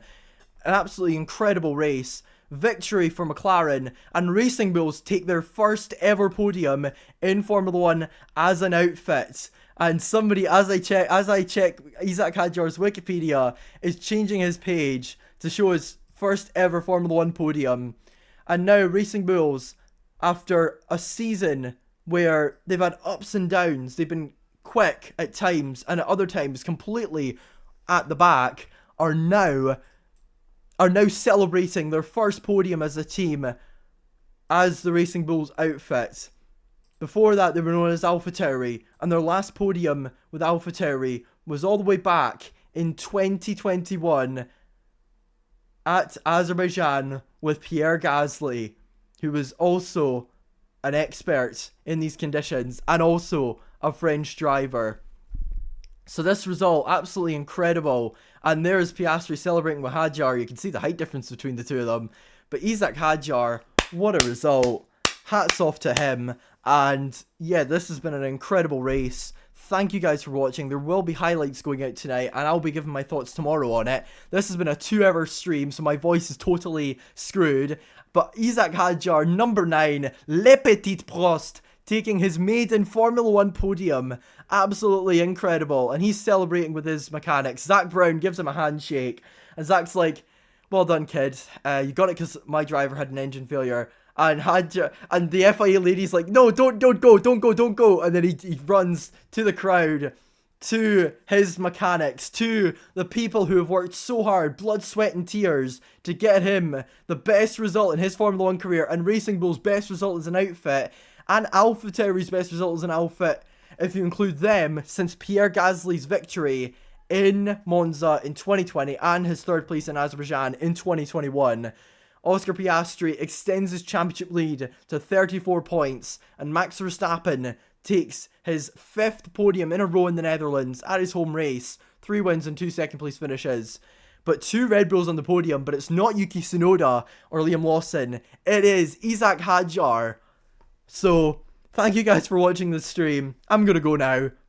absolutely incredible race. Victory for McLaren, and Racing Bulls take their first ever podium in Formula 1 as an outfit. And somebody, as I check Isaac Hadjar's Wikipedia, is changing his page to show his first ever Formula 1 podium. And now Racing Bulls, after a season where they've had ups and downs, they've been quick at times and at other times completely at the back, are now celebrating their first podium as a team as the Racing Bulls outfit. Before that, they were known as AlphaTauri, and their last podium with AlphaTauri was all the way back in 2021 at Azerbaijan with Pierre Gasly, who was also an expert in these conditions and also a French driver. So this result, absolutely incredible. And there's Piastri celebrating with Hadjar. You can see the height difference between the two of them. But Isaac Hadjar, what a result. Hats off to him. And yeah, this has been an incredible race. Thank you guys for watching. There will be highlights going out tonight, and I'll be giving my thoughts tomorrow on it. This has been a 2-hour stream, so my voice is totally screwed. But Isaac Hadjar, number 9, Le Petit Prost, taking his maiden Formula 1 podium. Absolutely incredible. And he's celebrating with his mechanics. Zach Brown gives him a handshake. And Zach's like, well done, kid. You got it because my driver had an engine failure. And the FIA lady's like, no, don't go. And then he runs to the crowd, to his mechanics, to the people who have worked so hard, blood, sweat and tears, to get him the best result in his Formula 1 career, and Racing Bull's best result as an outfit, and AlphaTauri's best result as an outfit, if you include them, since Pierre Gasly's victory in Monza in 2020 and his 3rd place in Azerbaijan in 2021. Oscar Piastri extends his championship lead to 34 points, and Max Verstappen takes his 5th podium in a row in the Netherlands at his home race. 3 wins and 2 second place finishes. But 2 Red Bulls on the podium, but it's not Yuki Tsunoda or Liam Lawson. It is Isaac Hadjar. So, thank you guys for watching this stream. I'm gonna go now.